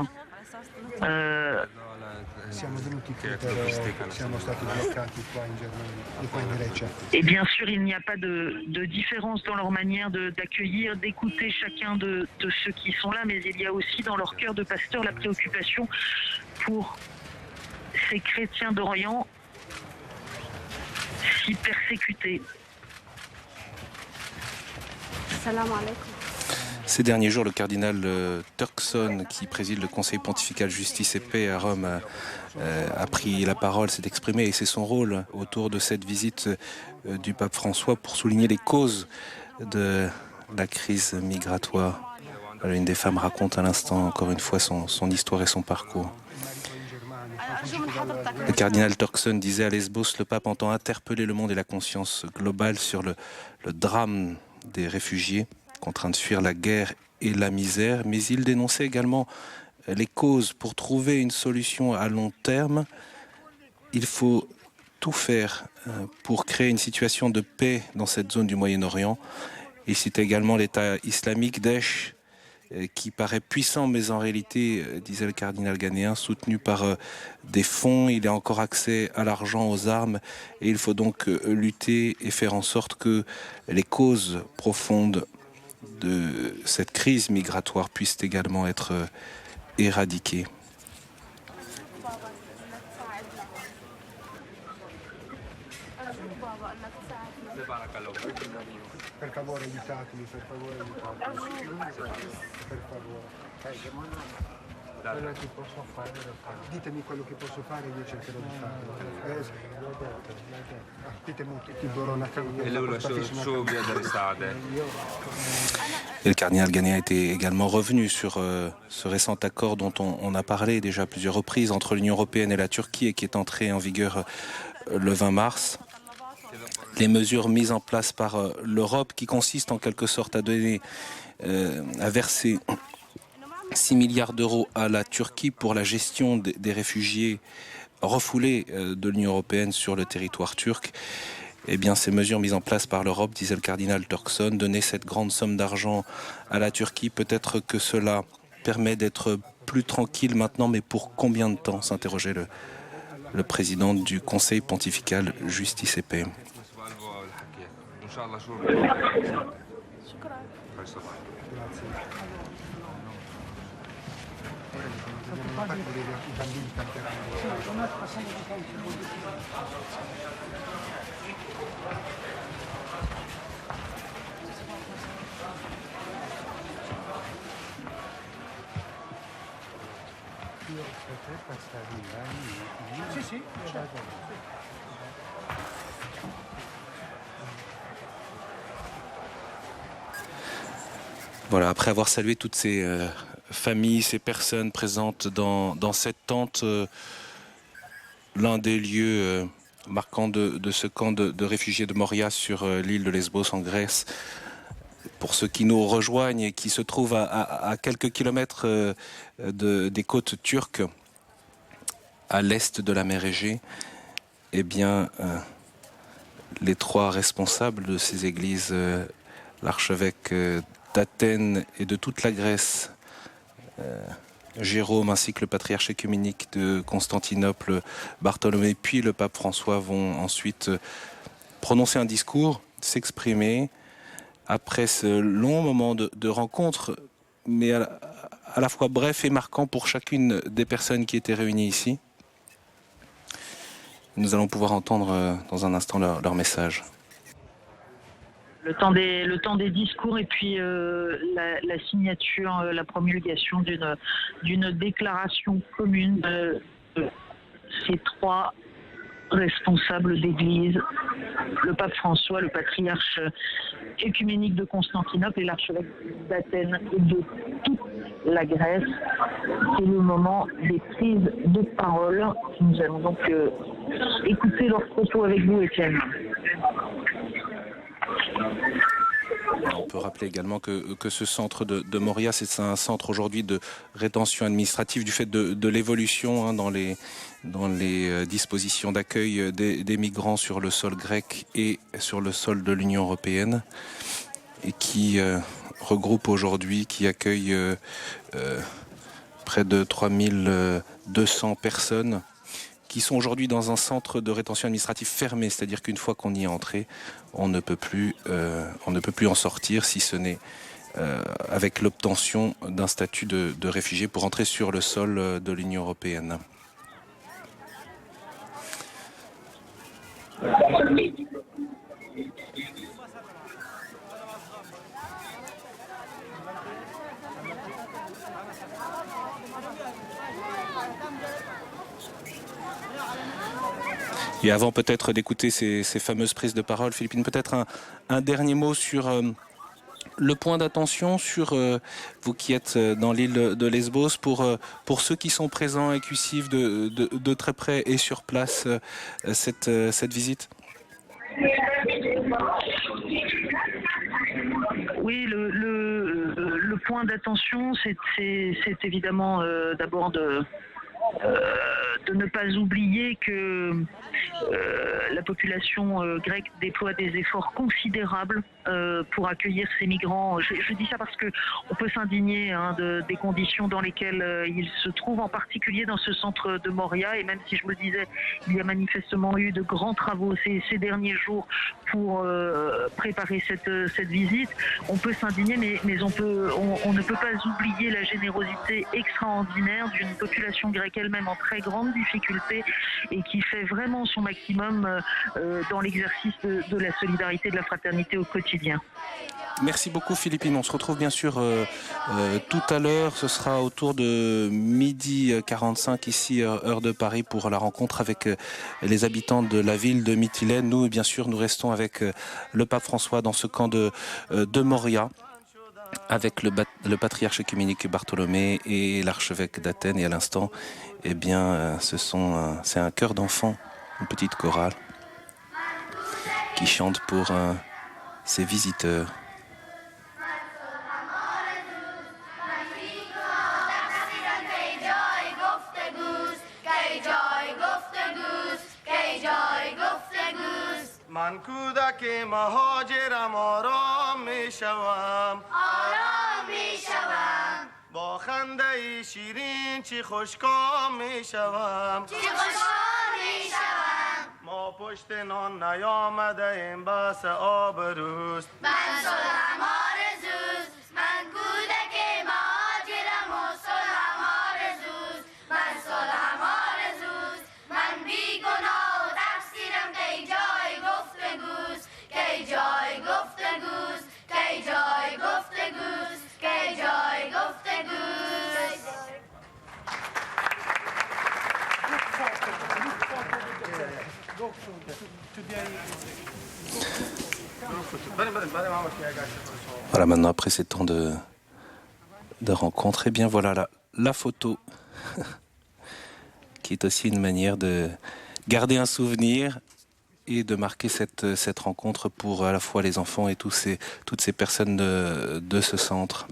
Et bien sûr, il n'y a pas de différence dans leur manière d'accueillir, d'écouter chacun de ceux qui sont là, mais il y a aussi dans leur cœur de pasteur la préoccupation pour ces chrétiens d'Orient si persécutés.
Salam alaikum.
Ces derniers jours, le cardinal Turkson, qui préside le Conseil pontifical Justice et Paix à Rome, a pris la parole, s'est exprimé, et c'est son rôle autour de cette visite du pape François pour souligner les causes de la crise migratoire. Une des femmes raconte à l'instant, encore une fois, son histoire et son parcours. Le cardinal Turkson disait à Lesbos, le pape entend interpeller le monde et la conscience globale sur le drame des réfugiés contraints de fuir la guerre et la misère, mais il dénonçait également les causes. Pour trouver une solution à long terme, il faut tout faire pour créer une situation de paix dans cette zone du Moyen-Orient. Il cite également l'État islamique, Daesh, qui paraît puissant, mais en réalité, disait le cardinal ghanéen, soutenu par des fonds. Il a encore accès à l'argent, aux armes, et il faut donc lutter et faire en sorte que les causes profondes de cette crise migratoire puissent également être éradiquées.
Per favore aiutatemi, per favore aiutatemi. Per favore. Quello che posso fare lo farò. Ditemi quello che posso fare e io cercherò di farlo. Ditemi tutti
Et le cardinal Ghané était également revenu sur ce récent accord dont on a parlé déjà à plusieurs reprises entre l'Union européenne et la Turquie et qui est entré en vigueur le 20 mars. Les mesures mises en place par l'Europe qui consistent en quelque sorte à verser 6 milliards d'euros à la Turquie pour la gestion des réfugiés refoulés de l'Union européenne sur le territoire turc. Eh bien, ces mesures mises en place par l'Europe, disait le cardinal Turkson, donner cette grande somme d'argent à la Turquie, peut-être que cela permet d'être plus tranquille maintenant, mais pour combien de temps, s'interrogeait le président du Conseil pontifical Justice et Paix. Voilà, après avoir salué toutes ces familles, ces personnes présentes dans cette tente, l'un des lieux marquants de ce camp de réfugiés de Moria sur l'île de Lesbos en Grèce. Pour ceux qui nous rejoignent et qui se trouvent à quelques kilomètres des côtes turques, à l'est de la mer Égée, eh bien, les trois responsables de ces églises, l'archevêque d'Athènes et de toute la Grèce, Jérôme ainsi que le patriarche œcuménique de Constantinople, Bartholomée, puis le pape François vont ensuite prononcer un discours, s'exprimer après ce long moment de rencontre, mais à la fois bref et marquant pour chacune des personnes qui étaient réunies ici. Nous allons pouvoir entendre dans un instant leur message.
Le temps des discours et puis la signature, la promulgation d'une déclaration commune de ces trois responsables d'église, le pape François, le patriarche œcuménique de Constantinople et l'archevêque d'Athènes et de toute la Grèce. C'est le moment des prises de parole. Nous allons donc écouter leurs propos avec vous, Étienne.
On peut rappeler également que ce centre de Moria, c'est un centre aujourd'hui de rétention administrative du fait de l'évolution dans les dispositions d'accueil des migrants sur le sol grec et sur le sol de l'Union européenne, et qui regroupe aujourd'hui, qui accueille près de 3200 personnes qui sont aujourd'hui dans un centre de rétention administrative fermé, c'est-à-dire qu'une fois qu'on y est entré, on ne peut plus en sortir, si ce n'est avec l'obtention d'un statut de réfugié pour entrer sur le sol de l'Union européenne. Et avant peut-être d'écouter ces fameuses prises de parole, Philippine, peut-être un dernier mot sur le point d'attention, sur vous qui êtes dans l'île de Lesbos, pour ceux qui sont présents et qui suivent de très près et sur place cette visite.
Oui, le point d'attention, c'est évidemment d'abord de ne pas oublier que la population grecque déploie des efforts considérables pour accueillir ces migrants. Je dis ça parce qu'on peut s'indigner des conditions dans lesquelles ils se trouvent, en particulier dans ce centre de Moria. Et même si je me disais, il y a manifestement eu de grands travaux ces derniers jours pour préparer cette visite, on peut s'indigner, mais on ne peut pas oublier la générosité extraordinaire d'une population grecque elle-même en très grande difficulté et qui fait vraiment son maximum dans l'exercice de la solidarité, de la fraternité au quotidien.
Merci beaucoup Philippine, on se retrouve bien sûr tout à l'heure, ce sera autour de 12h45 ici, heure de Paris, pour la rencontre avec les habitants de la ville de Mytilène. Nous, bien sûr, nous restons avec le pape François dans ce camp de Moria, avec le patriarche œcuménique Bartholomé et l'archevêque d'Athènes. Et à l'instant, eh bien, c'est un chœur d'enfants, une petite chorale, qui chante pour ses visiteurs.
من کودک مهاجرم آرام می شوم با خنده شیرین چی خوشکام می شوم ما پشت نان نیامده ایم بس آبروست
من صلحم آرزوست من کودک مهاجرم و صلحم آرزوست من صلحم آرزوست من بی گناه و تقصیرم کی جای گفتگوست کی جای گفتگوست کی جای گفتگوست کی جای گفتگوست.
Voilà, maintenant après ces temps de rencontre, eh bien voilà la photo qui est aussi une manière de garder un souvenir et de marquer cette rencontre pour à la fois les enfants et toutes ces personnes de ce centre.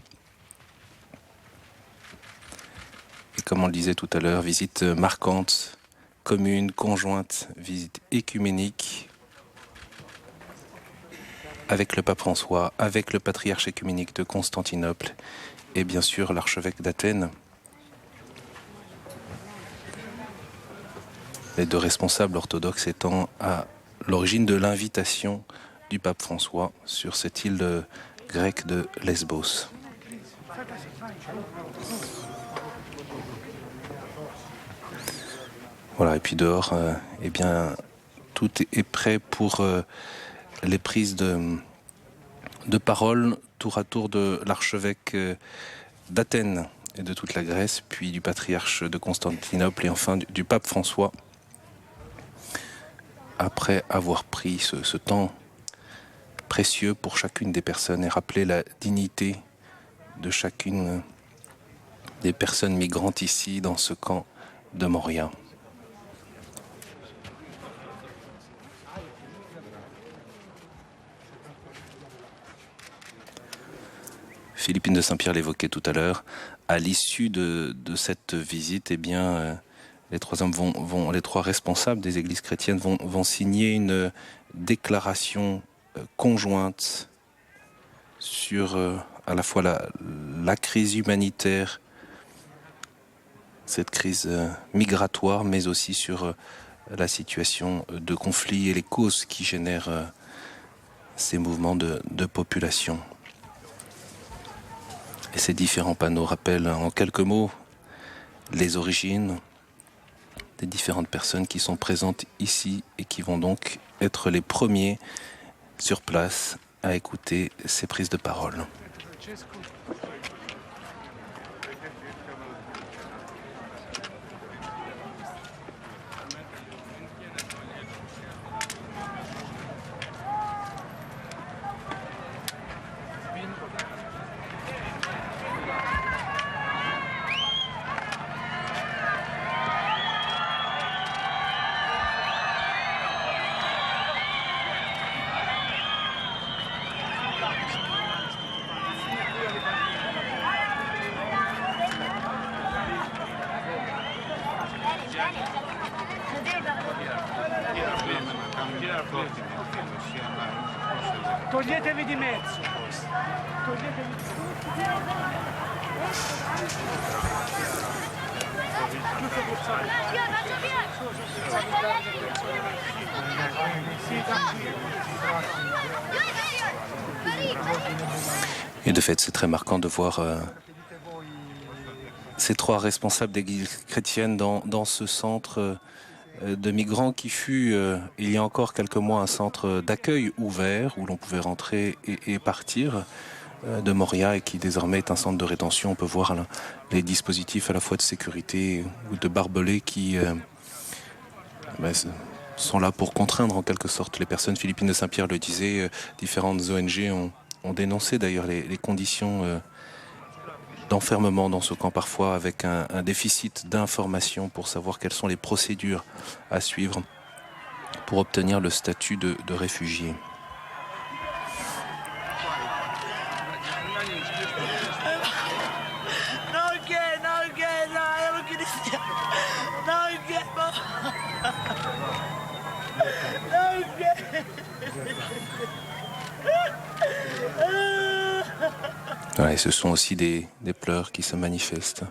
Et comme on le disait tout à l'heure, visite marquante, commune, conjointe, visite œcuménique avec le pape François, avec le patriarche œcuménique de Constantinople et bien sûr l'archevêque d'Athènes. Les deux responsables orthodoxes étant à l'origine de l'invitation du pape François sur cette île grecque de Lesbos. Voilà, et puis dehors, eh bien, tout est prêt pour les prises de parole tour à tour de l'archevêque d'Athènes et de toute la Grèce, puis du patriarche de Constantinople et enfin du pape François, après avoir pris ce temps précieux pour chacune des personnes et rappeler la dignité de chacune des personnes migrantes ici dans ce camp de Moria. Philippine de Saint-Pierre l'évoquait tout à l'heure, à l'issue de cette visite, eh bien, les trois responsables des églises chrétiennes vont signer une déclaration conjointe sur à la fois la crise humanitaire, cette crise migratoire, mais aussi sur la situation de conflit et les causes qui génèrent ces mouvements de population. Et ces différents panneaux rappellent en quelques mots les origines des différentes personnes qui sont présentes ici et qui vont donc être les premiers sur place à écouter ces prises de parole.
Toglietevi di mezzo. Et de fait, c'est très marquant de voir
ces 3 responsables d'églises chrétiennes dans ce centre de migrants qui fut, il y a encore quelques mois, un centre d'accueil ouvert où l'on pouvait rentrer et partir de Moria et qui désormais est un centre de rétention. On peut voir là, les dispositifs à la fois de sécurité ou de barbelés qui sont là pour contraindre en quelque sorte les personnes. Philippine de Saint-Pierre le disait, différentes ONG ont dénoncé d'ailleurs les conditions d'enfermement dans ce camp, parfois avec un déficit d'information pour savoir quelles sont les procédures à suivre pour obtenir le statut de réfugié. Ouais, ce sont aussi des pleurs qui se manifestent.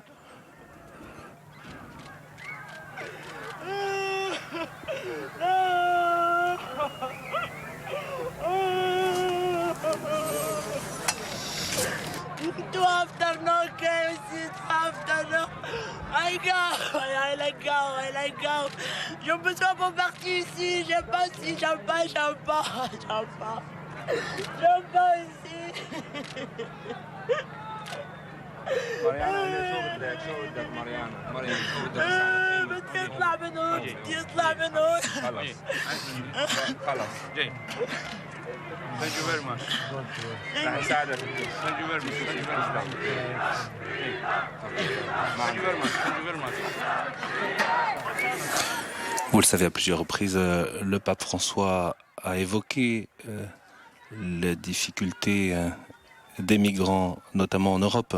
J'ai besoin pour partir ici. J'aime pas ici, j'aime pas ici. بدي اطلع من هون
خلاص جاي. Thank you very much. راح يساعدك. Thank you very much. Thank you very much.
Vous le savez, à plusieurs reprises, le pape François a évoqué les difficultés des migrants, notamment en Europe,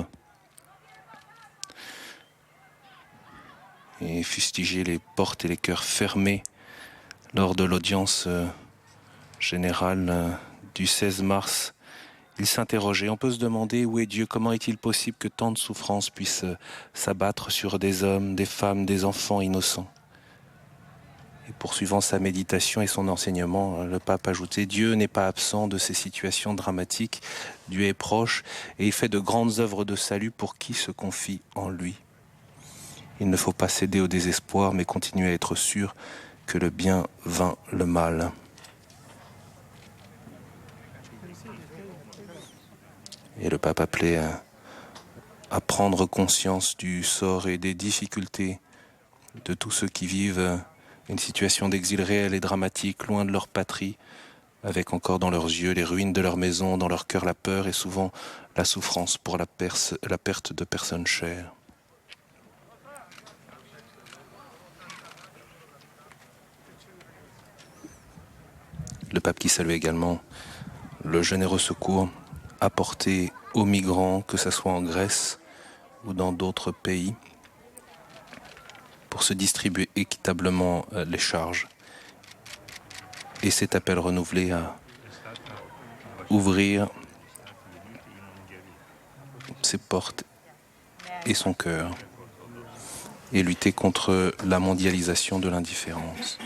et fustigé les portes et les cœurs fermés lors de l'audience générale du 16 mars. Il s'interrogeait, on peut se demander où est Dieu, comment est-il possible que tant de souffrances puissent s'abattre sur des hommes, des femmes, des enfants innocents. Et poursuivant sa méditation et son enseignement, le pape ajoutait « Dieu n'est pas absent de ces situations dramatiques, Dieu est proche et il fait de grandes œuvres de salut pour qui se confie en lui. Il ne faut pas céder au désespoir, mais continuer à être sûr que le bien vainc le mal. » Et le pape appelait à prendre conscience du sort et des difficultés de tous ceux qui vivent une situation d'exil réel et dramatique, loin de leur patrie, avec encore dans leurs yeux les ruines de leur maison, dans leur cœur la peur et souvent la souffrance pour la perte de personnes chères. Le pape qui salue également le généreux secours apporté aux migrants, que ce soit en Grèce ou dans d'autres pays, pour se distribuer équitablement les charges. Et cet appel renouvelé à ouvrir ses portes et son cœur et lutter contre la mondialisation de l'indifférence.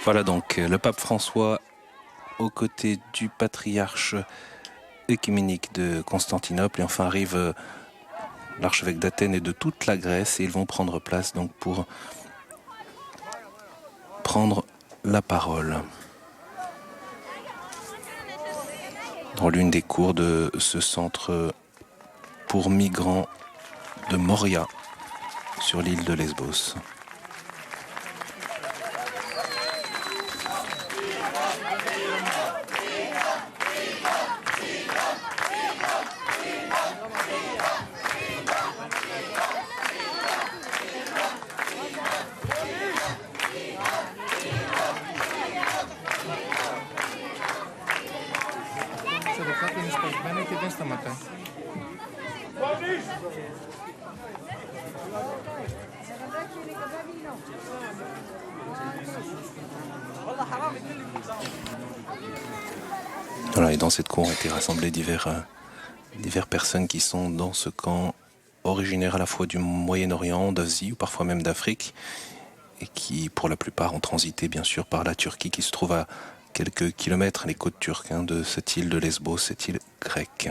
Voilà donc le pape François aux côtés du patriarche œcuménique de Constantinople, et enfin arrive l'archevêque d'Athènes et de toute la Grèce, et ils vont prendre place donc pour prendre la parole. dans l'une des cours de ce centre pour migrants de Moria, sur l'île de Lesbos. Voilà, et dans cette cour ont été rassemblées diverses personnes qui sont dans ce camp, originaires à la fois du Moyen-Orient, d'Asie ou parfois même d'Afrique, et qui pour la plupart ont transité bien sûr par la Turquie qui se trouve à quelques kilomètres, les côtes turques de cette île de Lesbos, cette île grecque.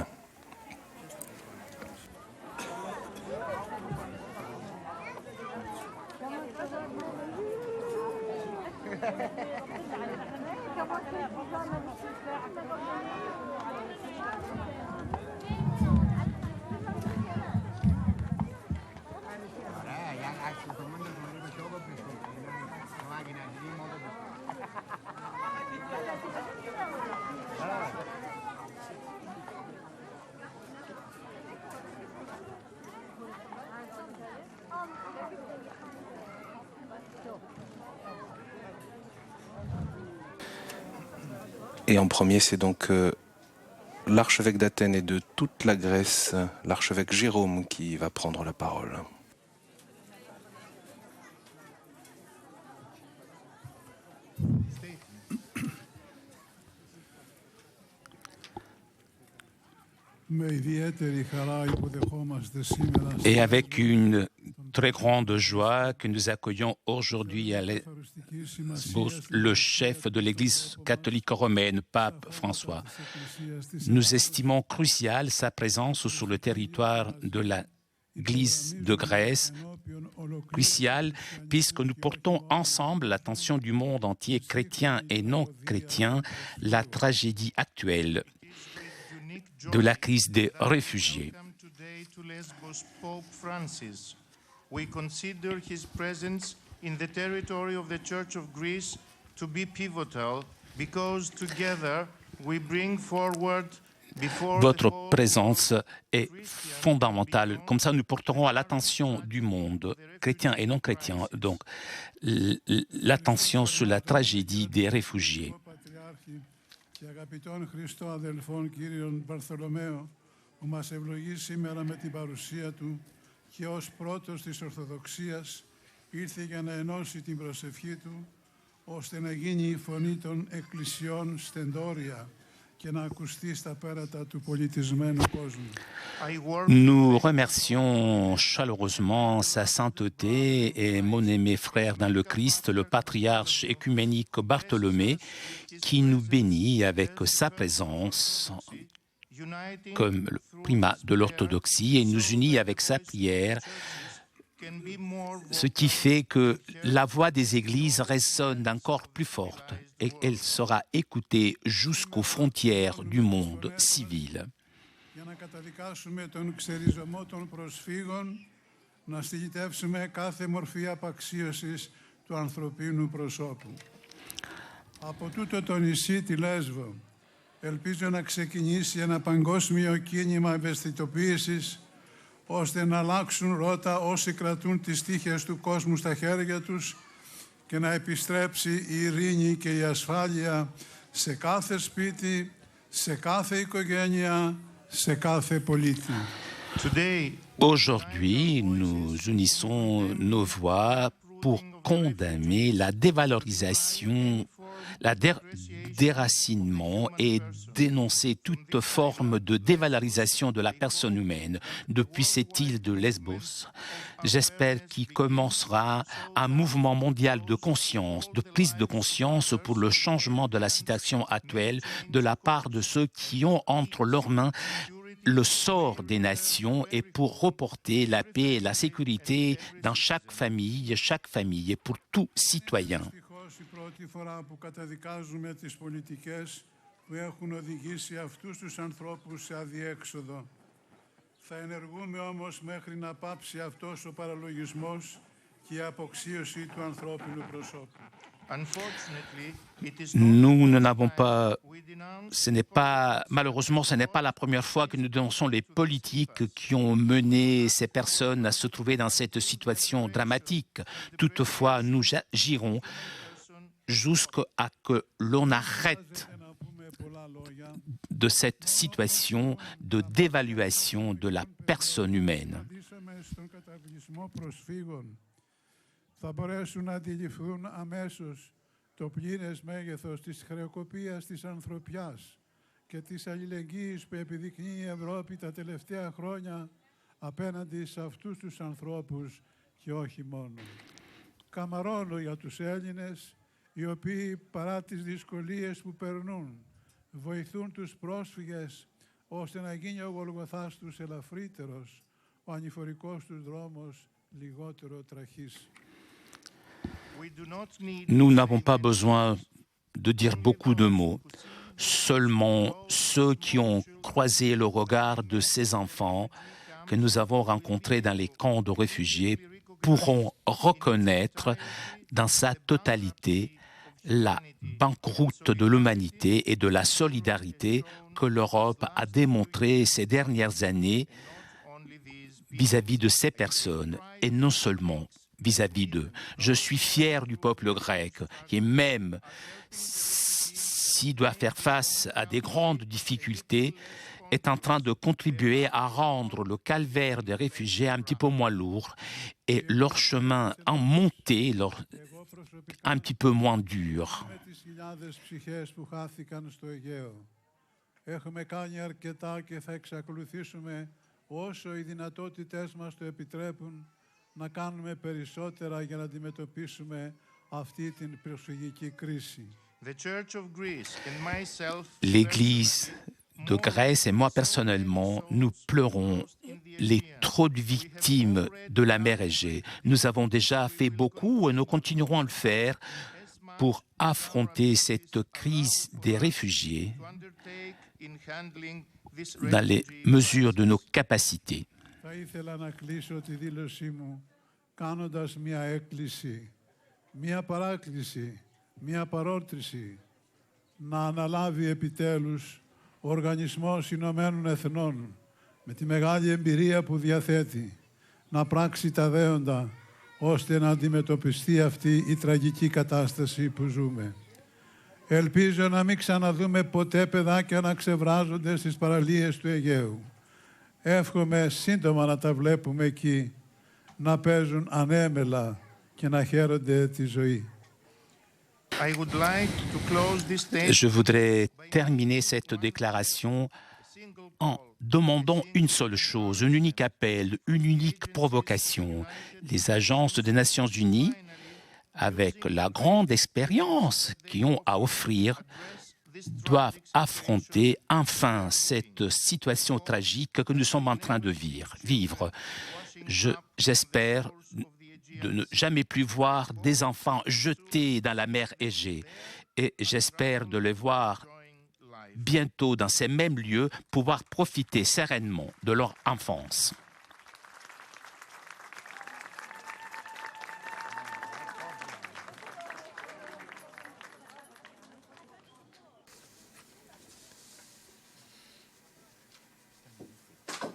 Et en premier, c'est donc l'archevêque d'Athènes et de toute la Grèce, l'archevêque Jérôme, qui va prendre la parole.
Et avec une très grande joie que nous accueillons aujourd'hui à Lesbos le chef de l'Église catholique romaine, Pape François. Nous estimons cruciale sa présence sur le territoire de l'Église de Grèce, cruciale puisque nous portons ensemble l'attention du monde entier, chrétien et non chrétien, la tragédie actuelle de la crise des réfugiés.
We consider his presence in the territory of the Church of Greece to be pivotal because together we bring forward before
Votre présence est fondamentale. Comme ça, nous porterons à l'attention du monde, chrétien et non chrétien, donc l'attention sur la tragédie des réfugiés.
Και ως πρώτος της Ορθοδοξίας ήρθε για να ενώσει την προσευχή του, ώστε να γίνει η φωνή των εκκλησιών στεντόρια και να ακουστεί στα πέρατα του πολιτισμένου κόσμου.
Nous remercions chaleureusement sa sainteté et mon aimé frère dans le Christ, le patriarche écuménique Bartholomée, qui nous bénit avec sa présence comme le primat de l'orthodoxie et nous unit avec sa prière, ce qui fait que la voix des églises résonne encore plus forte et elle sera écoutée jusqu'aux frontières du monde civil.
Ελπίζω να ξεκινήσει ένα παγκόσμιο κίνημα ευαισθητοποίησης ώστε να αλλάξουν ρότα όσοι κρατούν τις τύχες του κόσμου στα χέρια τους και να επιστρέψει η ειρήνη και η ασφάλεια σε κάθε σπίτι, σε κάθε οικογένεια, σε κάθε πολίτη.
Aujourd'hui, nous unissons nos voix pour condamner la dévalorisation, la déracinement et dénoncer toute forme de dévalorisation de la personne humaine depuis cette île de Lesbos. J'espère qu'il commencera un mouvement mondial de conscience, de prise de conscience pour le changement de la situation actuelle de la part de ceux qui ont entre leurs mains le sort des nations et pour reporter la paix et la sécurité dans chaque famille et pour tout citoyen.
που έχουν οδηγήσει αυτούς τους ανθρώπους σε αδιέξοδο. Θα ενεργούμε όμως μέχρι να πάψει αυτός ο παραλογισμός και η αποξίωση του ανθρώπινου προσώπου.
Nous n'avons pas, malheureusement, ce n'est pas la première fois que nous dénonçons les politiques qui ont mené ces personnes à se trouver dans cette situation dramatique. Toutefois, nous agirons jusqu'à que l'on arrête de cette situation de dévaluation de la personne humaine.
Θα μπορέσουν να αντιληφθούν αμέσως το πλήρες μέγεθος της χρεοκοπίας της ανθρωπιάς και της αλληλεγγύης που επιδεικνύει η Ευρώπη τα τελευταία χρόνια απέναντι σε αυτούς τους ανθρώπους και όχι μόνο. Καμαρώνω για τους Έλληνες, οι οποίοι παρά τις δυσκολίες που περνούν, βοηθούν τους πρόσφυγες ώστε να γίνει ο Γολγοθάς τους ελαφρύτερος, ο ανηφορικός τους δρόμος λιγότερο τραχής.
Nous n'avons pas besoin de dire beaucoup de mots. Seulement ceux qui ont croisé le regard de ces enfants que nous avons rencontrés dans les camps de réfugiés pourront reconnaître dans sa totalité la banqueroute de l'humanité et de la solidarité que l'Europe a démontrée ces dernières années vis-à-vis de ces personnes, et non seulement vis-à-vis d'eux. Je suis fier du peuple grec qui, même s'il doit faire face à des grandes difficultés, est en train de contribuer à rendre le calvaire des réfugiés un petit peu moins lourd et leur chemin en montée un petit peu moins dur.
να κάνουμε περισσότερα για να αντιμετωπίσουμε αυτή την προσφυγική κρίση.
L'Église de Grèce et moi personnellement, nous pleurons les trop de victimes de la mer Égée. Nous avons déjà fait beaucoup et nous continuerons à le faire pour affronter cette crise des réfugiés dans les mesures de nos capacités.
Θα ήθελα να κλείσω τη δήλωσή μου κάνοντας μια έκκληση, μια παράκληση, μια παρότριση να αναλάβει επιτέλους ο Οργανισμός Ηνωμένων Εθνών με τη μεγάλη εμπειρία που διαθέτει να πράξει τα δέοντα ώστε να αντιμετωπιστεί αυτή η τραγική κατάσταση που ζούμε. Ελπίζω να μην ξαναδούμε ποτέ παιδάκια να ξεβράζονται στις παραλίες του Αιγαίου. Εύχομαι σύντομα να τα βλέπουμε εκεί, να παίζουν ανέμελα και να χαίρονται τη ζωή.
Je voudrais terminer cette déclaration en demandant une seule chose, un unique appel, une unique provocation. Les agences des Nations Unies, avec la grande expérience qu'ils ont à offrir, doivent affronter enfin cette situation tragique que nous sommes en train de vivre. J'espère de ne jamais plus voir des enfants jetés dans la mer Égée et j'espère de les voir bientôt dans ces mêmes lieux pouvoir profiter sereinement de leur enfance.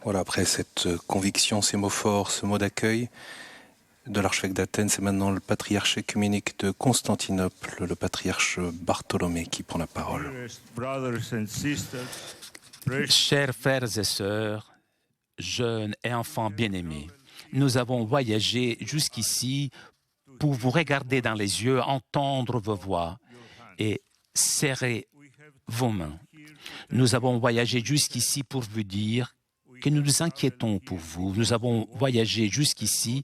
Voilà, après cette conviction, ces mots forts, ce mot d'accueil de l'archevêque d'Athènes, c'est maintenant le patriarche œcuménique de Constantinople, le patriarche Bartholomée, qui prend la parole.
Chers frères et sœurs, jeunes et enfants bien-aimés, nous avons voyagé jusqu'ici pour vous regarder dans les yeux, entendre vos voix et serrer vos mains. Nous avons voyagé jusqu'ici pour vous dire que nous nous inquiétons pour vous. Nous avons voyagé jusqu'ici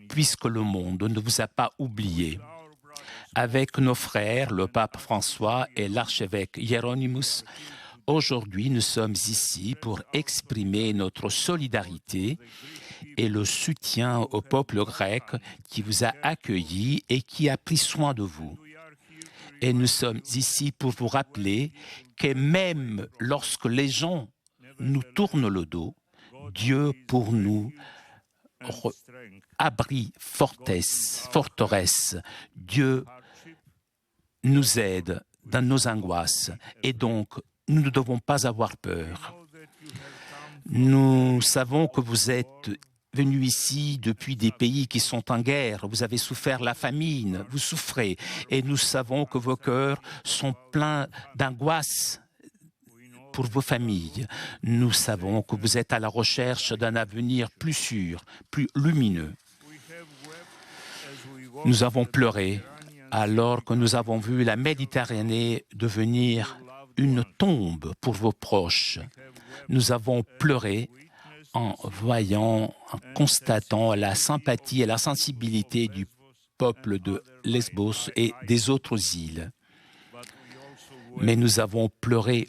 puisque le monde ne vous a pas oublié. Avec nos frères, le pape François et l'archevêque Hieronymus, aujourd'hui nous sommes ici pour exprimer notre solidarité et le soutien au peuple grec qui vous a accueilli et qui a pris soin de vous. Et nous sommes ici pour vous rappeler que même lorsque les gens nous tournent le dos, Dieu pour nous abri, forteresse. Dieu nous aide dans nos angoisses et donc nous ne devons pas avoir peur. Nous savons que vous êtes venus ici depuis des pays qui sont en guerre, vous avez souffert la famine, vous souffrez et nous savons que vos cœurs sont pleins d'angoisse pour vos familles. Nous savons que vous êtes à la recherche d'un avenir plus sûr, plus lumineux. Nous avons pleuré alors que nous avons vu la Méditerranée devenir une tombe pour vos proches. Nous avons pleuré en voyant, en constatant la sympathie et la sensibilité du peuple de Lesbos et des autres îles. Mais nous avons pleuré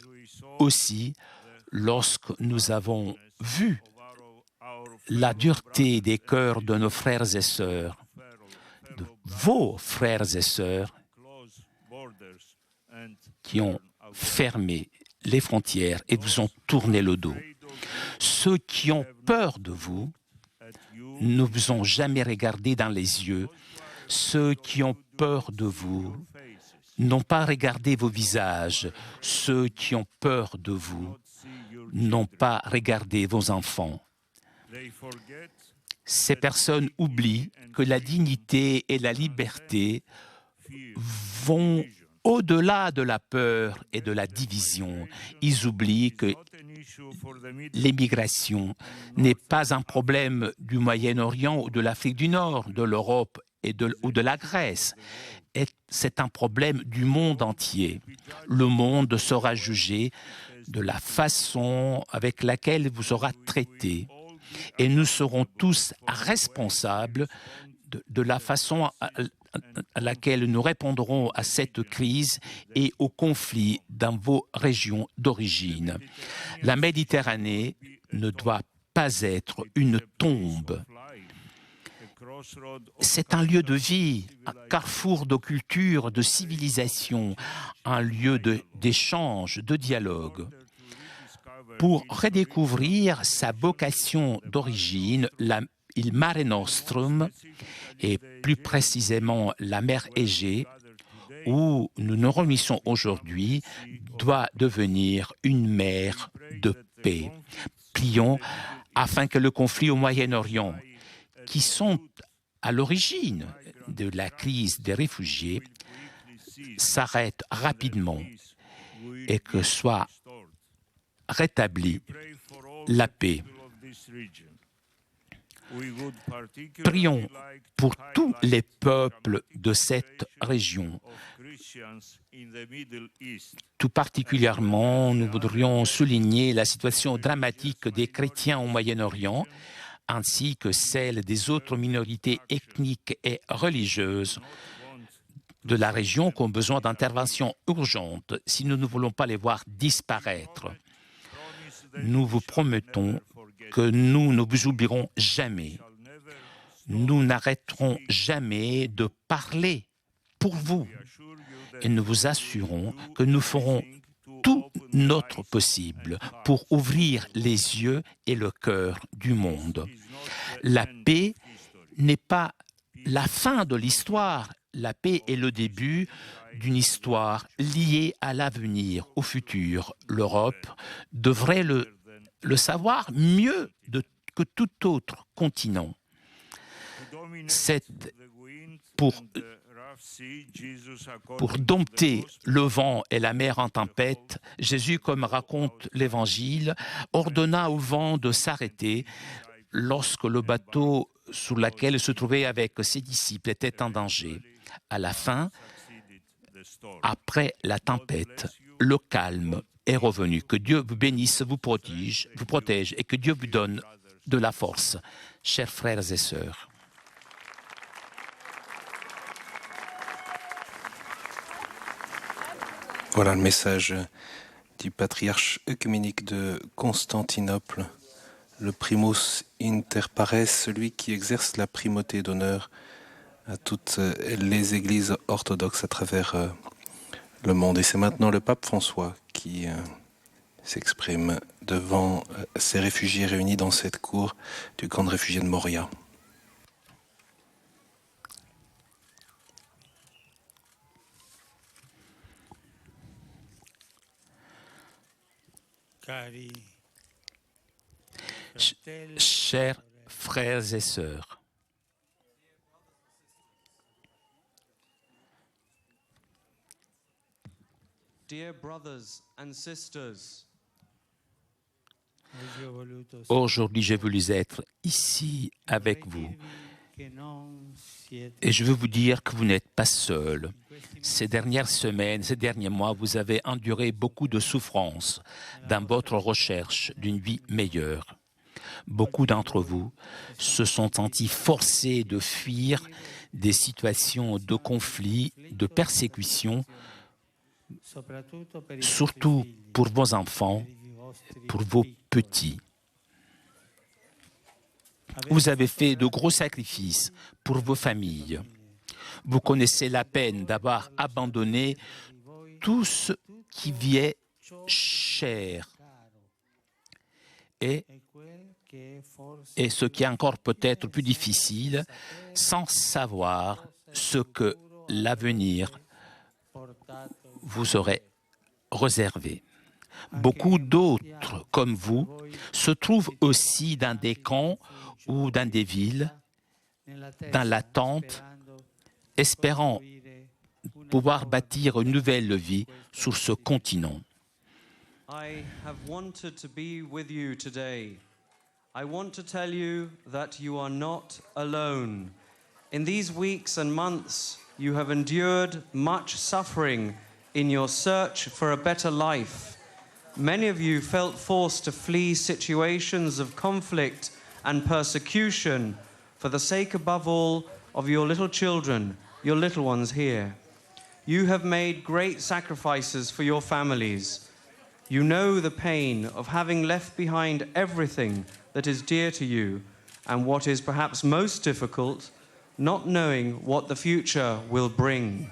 aussi lorsque nous avons vu la dureté des cœurs de nos frères et sœurs, de vos frères et sœurs qui ont fermé les frontières et vous ont tourné le dos. Ceux qui ont peur de vous ne vous ont jamais regardé dans les yeux. Ceux qui ont peur de vous n'ont pas regardé vos visages. Ceux qui ont peur de vous n'ont pas regardé vos enfants. Ces personnes oublient que la dignité et la liberté vont au-delà de la peur et de la division. Ils oublient que l'immigration n'est pas un problème du Moyen-Orient ou de l'Afrique du Nord, de l'Europe ou de la Grèce. C'est un problème du monde entier. Le monde sera jugé de la façon avec laquelle vous sera traité. Et nous serons tous responsables de la façon à laquelle nous répondrons à cette crise et aux conflits dans vos régions d'origine. La Méditerranée ne doit pas être une tombe. C'est un lieu de vie, un carrefour de culture, de civilisation, un lieu d'échange, de dialogue. Pour redécouvrir sa vocation d'origine, il Mare Nostrum, et plus précisément la mer Égée, où nous nous réunissons aujourd'hui, doit devenir une mer de paix. Prions afin que le conflit au Moyen-Orient, qui sont à l'origine de la crise des réfugiés, s'arrête rapidement et que soit rétablie la paix. Prions pour tous les peuples de cette région. Tout particulièrement, nous voudrions souligner la situation dramatique des chrétiens au Moyen-Orient, ainsi que celle des autres minorités ethniques et religieuses de la région qui ont besoin d'interventions urgentes si nous ne voulons pas les voir disparaître. Nous vous promettons que nous ne vous oublierons jamais. Nous n'arrêterons jamais de parler pour vous et nous vous assurons que nous ferons tout notre possible pour ouvrir les yeux et le cœur du monde. La paix n'est pas la fin de l'histoire. La paix est le début d'une histoire liée à l'avenir, au futur. L'Europe devrait le savoir mieux que tout autre continent. C'est pour dompter le vent et la mer en tempête, Jésus, comme raconte l'Évangile, ordonna au vent de s'arrêter lorsque le bateau sur lequel il se trouvait avec ses disciples était en danger. À la fin, après la tempête, le calme est revenu. Que Dieu vous bénisse, vous protège et que Dieu vous donne de la force. Chers frères et sœurs,
voilà le message du patriarche œcuménique de Constantinople, le primus inter pares, celui qui exerce la primauté d'honneur à toutes les églises orthodoxes à travers le monde. Et c'est maintenant le pape François qui s'exprime devant ces réfugiés réunis dans cette cour du camp de réfugiés de Moria.
Chers frères et sœurs,
dear brothers and sisters,
aujourd'hui j'ai voulu être ici avec vous et je veux vous dire que vous n'êtes pas seuls. Ces dernières semaines, ces derniers mois, vous avez enduré beaucoup de souffrances dans votre recherche d'une vie meilleure. Beaucoup d'entre vous se sont sentis forcés de fuir des situations de conflit, de persécution, surtout pour vos enfants, pour vos petits. Vous avez fait de gros sacrifices pour vos familles. Vous connaissez la peine d'avoir abandonné tout ce qui vous est cher. Et ce qui est encore peut-être plus difficile, sans savoir ce que l'avenir vous aurait réservé. Beaucoup d'autres, comme vous, se trouvent aussi dans des camps ou dans des villes, dans l'attente, espérant pouvoir bâtir une nouvelle vie sur ce continent.
I have wanted to be with you today. I want to tell you that you are not alone. In these weeks and months, you have endured much suffering in your search for a better life. Many of you felt forced to flee situations of conflict and persecution for the sake, above all, of your little children, your little ones here. You have made great sacrifices for your families. You know the pain of having left behind everything that is dear to you, and what is perhaps most difficult, not knowing what the future will bring.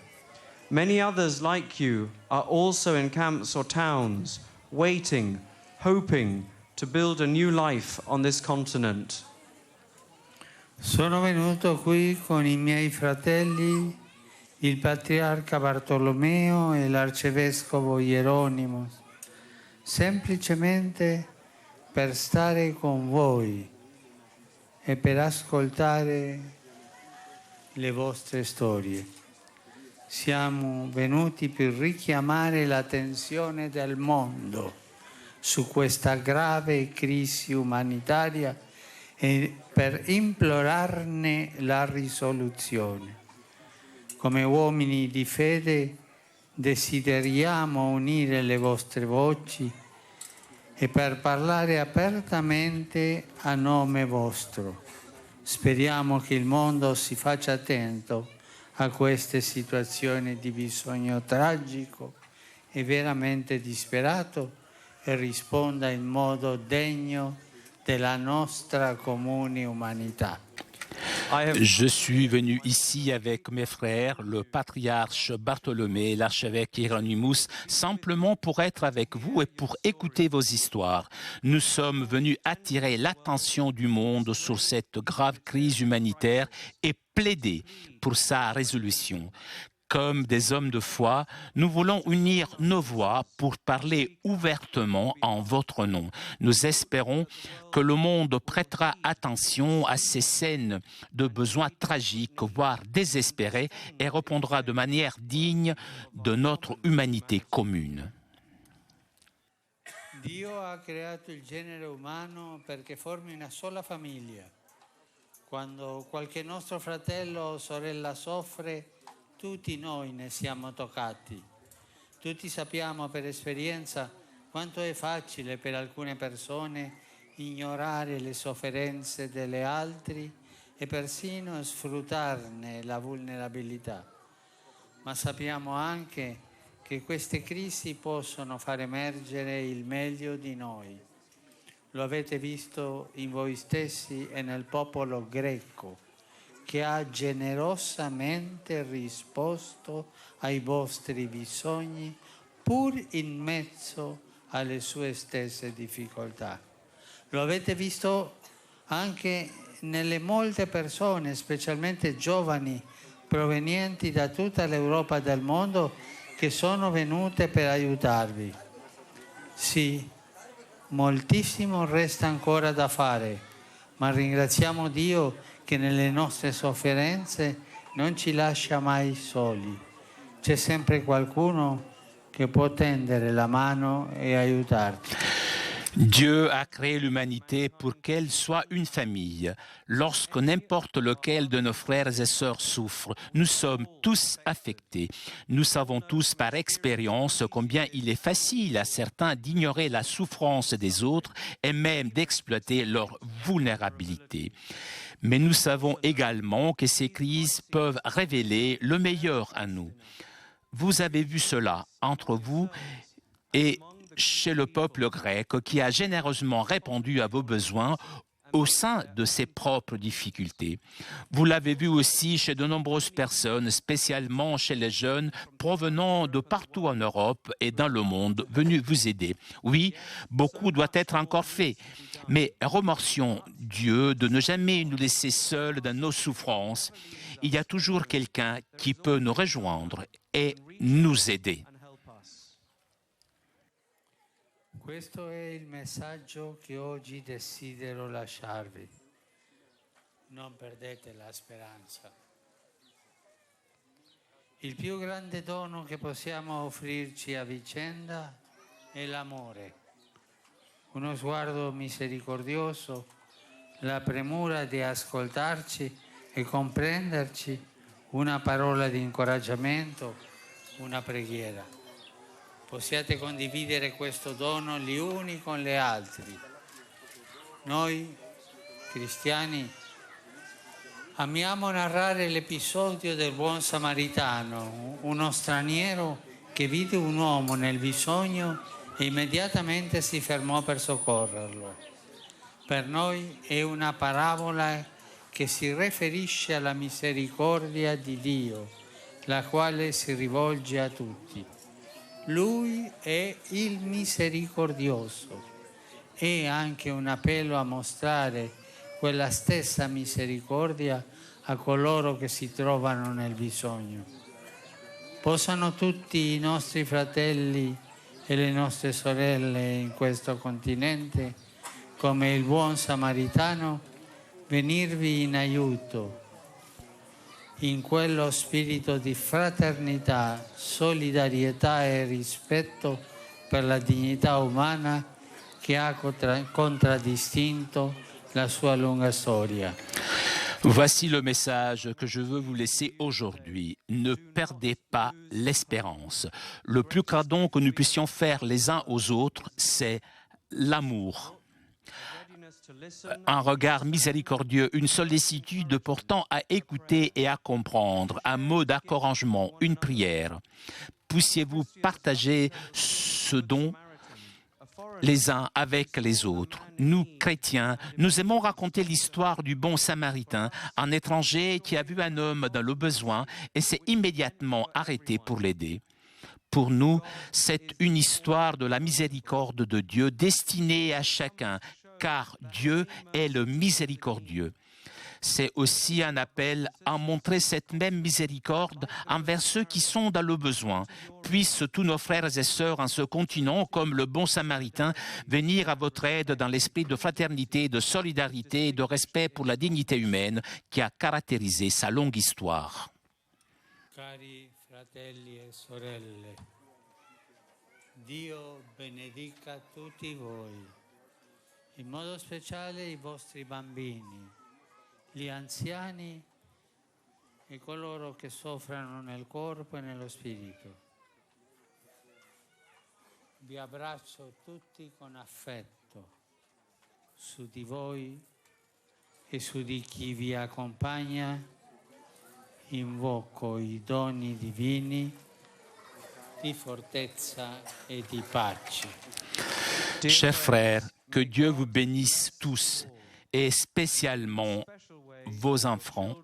Many others like you are also in camps or towns, waiting, hoping to build a new life on this continent.
Sono venuto qui con I miei fratelli, il patriarca Bartolomeo e l'arcivescovo Hieronimo, semplicemente per stare con voi e per ascoltare le vostre storie. Siamo venuti per richiamare l'attenzione del mondo su questa grave crisi umanitaria e per implorarne la risoluzione. Come uomini di fede desideriamo unire le vostre voci e per parlare apertamente a nome vostro. Speriamo che il mondo si faccia attento a queste situazioni di bisogno tragico e veramente disperato e risponda in modo degno della nostra comune umanità.
Je suis venu ici avec mes frères, le patriarche Bartholomé et l'archevêque Hieronymus, simplement pour être avec vous et pour écouter vos histoires. Nous sommes venus attirer l'attention du monde sur cette grave crise humanitaire et plaider pour sa résolution. Comme des hommes de foi, nous voulons unir nos voix pour parler ouvertement en votre nom. Nous espérons que le monde prêtera attention à ces scènes de besoins tragiques, voire désespérés, et répondra de manière digne de notre humanité commune.
Dio ha creato il genere umano perché formi una sola famiglia. Quando qualche nostro fratello o sorella soffre, tutti noi ne siamo toccati. Tutti sappiamo per esperienza quanto è facile per alcune persone ignorare le sofferenze delle altre e persino sfruttarne la vulnerabilità. Ma sappiamo anche che queste crisi possono far emergere il meglio di noi. Lo avete visto in voi stessi e nel popolo greco, che ha generosamente risposto ai vostri bisogni pur in mezzo alle sue stesse difficoltà. Lo avete visto anche nelle molte persone, specialmente giovani, provenienti da tutta l'Europa e del mondo, che sono venute per aiutarvi. Sì, moltissimo resta ancora da fare, ma ringraziamo Dio che nelle nostre sofferenze non ci lascia mai soli. C'è sempre qualcuno che può tendere la mano e aiutarci.
Dieu a créé l'humanité pour qu'elle soit une famille. Lorsque n'importe lequel de nos frères et sœurs souffre, nous sommes tous affectés. Nous savons tous par expérience combien il est facile à certains d'ignorer la souffrance des autres et même d'exploiter leur vulnérabilité. Mais nous savons également que ces crises peuvent révéler le meilleur à nous. Vous avez vu cela entre vous et chez le peuple grec qui a généreusement répondu à vos besoins au sein de ses propres difficultés. Vous l'avez vu aussi chez de nombreuses personnes, spécialement chez les jeunes provenant de partout en Europe et dans le monde, venus vous aider. Oui, beaucoup doit être encore fait, mais remercions Dieu de ne jamais nous laisser seuls dans nos souffrances. Il y a toujours quelqu'un qui peut nous rejoindre et nous aider.
Questo è il messaggio che oggi desidero lasciarvi. Non perdete la speranza. Il più grande dono che possiamo offrirci a vicenda è l'amore. Uno sguardo misericordioso, la premura di ascoltarci e comprenderci, una parola di incoraggiamento, una preghiera. Possiate condividere questo dono gli uni con gli altri. Noi, cristiani, amiamo narrare l'episodio del buon samaritano, uno straniero che vide un uomo nel bisogno e immediatamente si fermò per soccorrerlo. Per noi è una parabola che si riferisce alla misericordia di Dio, la quale si rivolge a tutti. Lui è il misericordioso. È anche un appello a mostrare quella stessa misericordia a coloro che si trovano nel bisogno. Possano tutti i nostri fratelli e le nostre sorelle in questo continente, come il buon samaritano, venirvi in aiuto in quello spirito di fraternità, solidarietà e rispetto per la dignità umana che ha contraddistinto la sua lunga storia.
Voici le message que je veux vous laisser aujourd'hui. Ne perdez pas l'espérance. Le plus grand don que nous puissions faire les uns aux autres, c'est l'amour. Un regard miséricordieux, une sollicitude portant à écouter et à comprendre, un mot d'encouragement, une prière. Puissiez-vous partager ce don les uns avec les autres. Nous, chrétiens, nous aimons raconter l'histoire du bon samaritain, un étranger qui a vu un homme dans le besoin et s'est immédiatement arrêté pour l'aider. Pour nous, c'est une histoire de la miséricorde de Dieu destinée à chacun, car Dieu est le miséricordieux. C'est aussi un appel à montrer cette même miséricorde envers ceux qui sont dans le besoin. Puissent tous nos frères et sœurs en ce continent, comme le bon samaritain, venir à votre aide dans l'esprit de fraternité, de solidarité et de respect pour la dignité humaine qui a caractérisé sa longue histoire.
Cari fratelli e sorelle, Dio benedica tutti voi, in modo speciale i vostri bambini, gli anziani e coloro che soffrono nel corpo e nello spirito. Vi abbraccio tutti con affetto su di voi e su di chi vi accompagna. Invoco i doni divini di fortezza e di pace.
Chers frères, que Dieu vous bénisse tous et spécialement vos enfants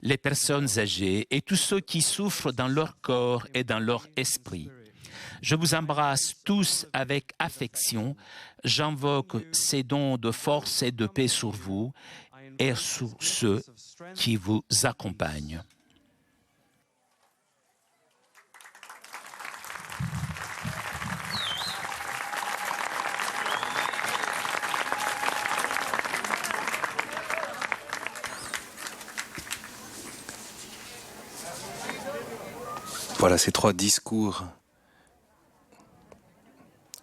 les personnes âgées et tous ceux qui souffrent dans leur corps et dans leur esprit. Je vous embrasse tous avec affection. J'invoque ces dons de force et de paix sur vous et sur ceux qui vous accompagnent.
Voilà ces 3 discours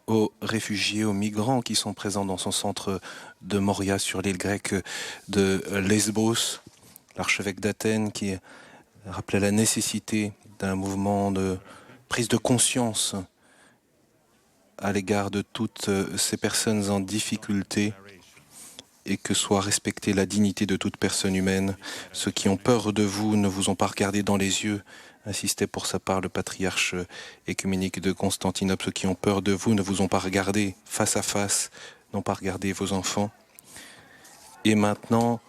aux réfugiés, aux migrants qui sont présents dans son centre de Moria sur l'île grecque de Lesbos. L'archevêque d'Athènes qui rappelait la nécessité d'un mouvement de prise de conscience à l'égard de toutes ces personnes en difficulté et que soit respectée la dignité de toute personne humaine. Ceux qui ont peur de vous ne vous ont pas regardé dans les yeux, insistait pour sa part le patriarche écuménique de Constantinople. Ceux qui ont peur de vous ne vous ont pas regardé face à face, n'ont pas regardé vos enfants. Et maintenant,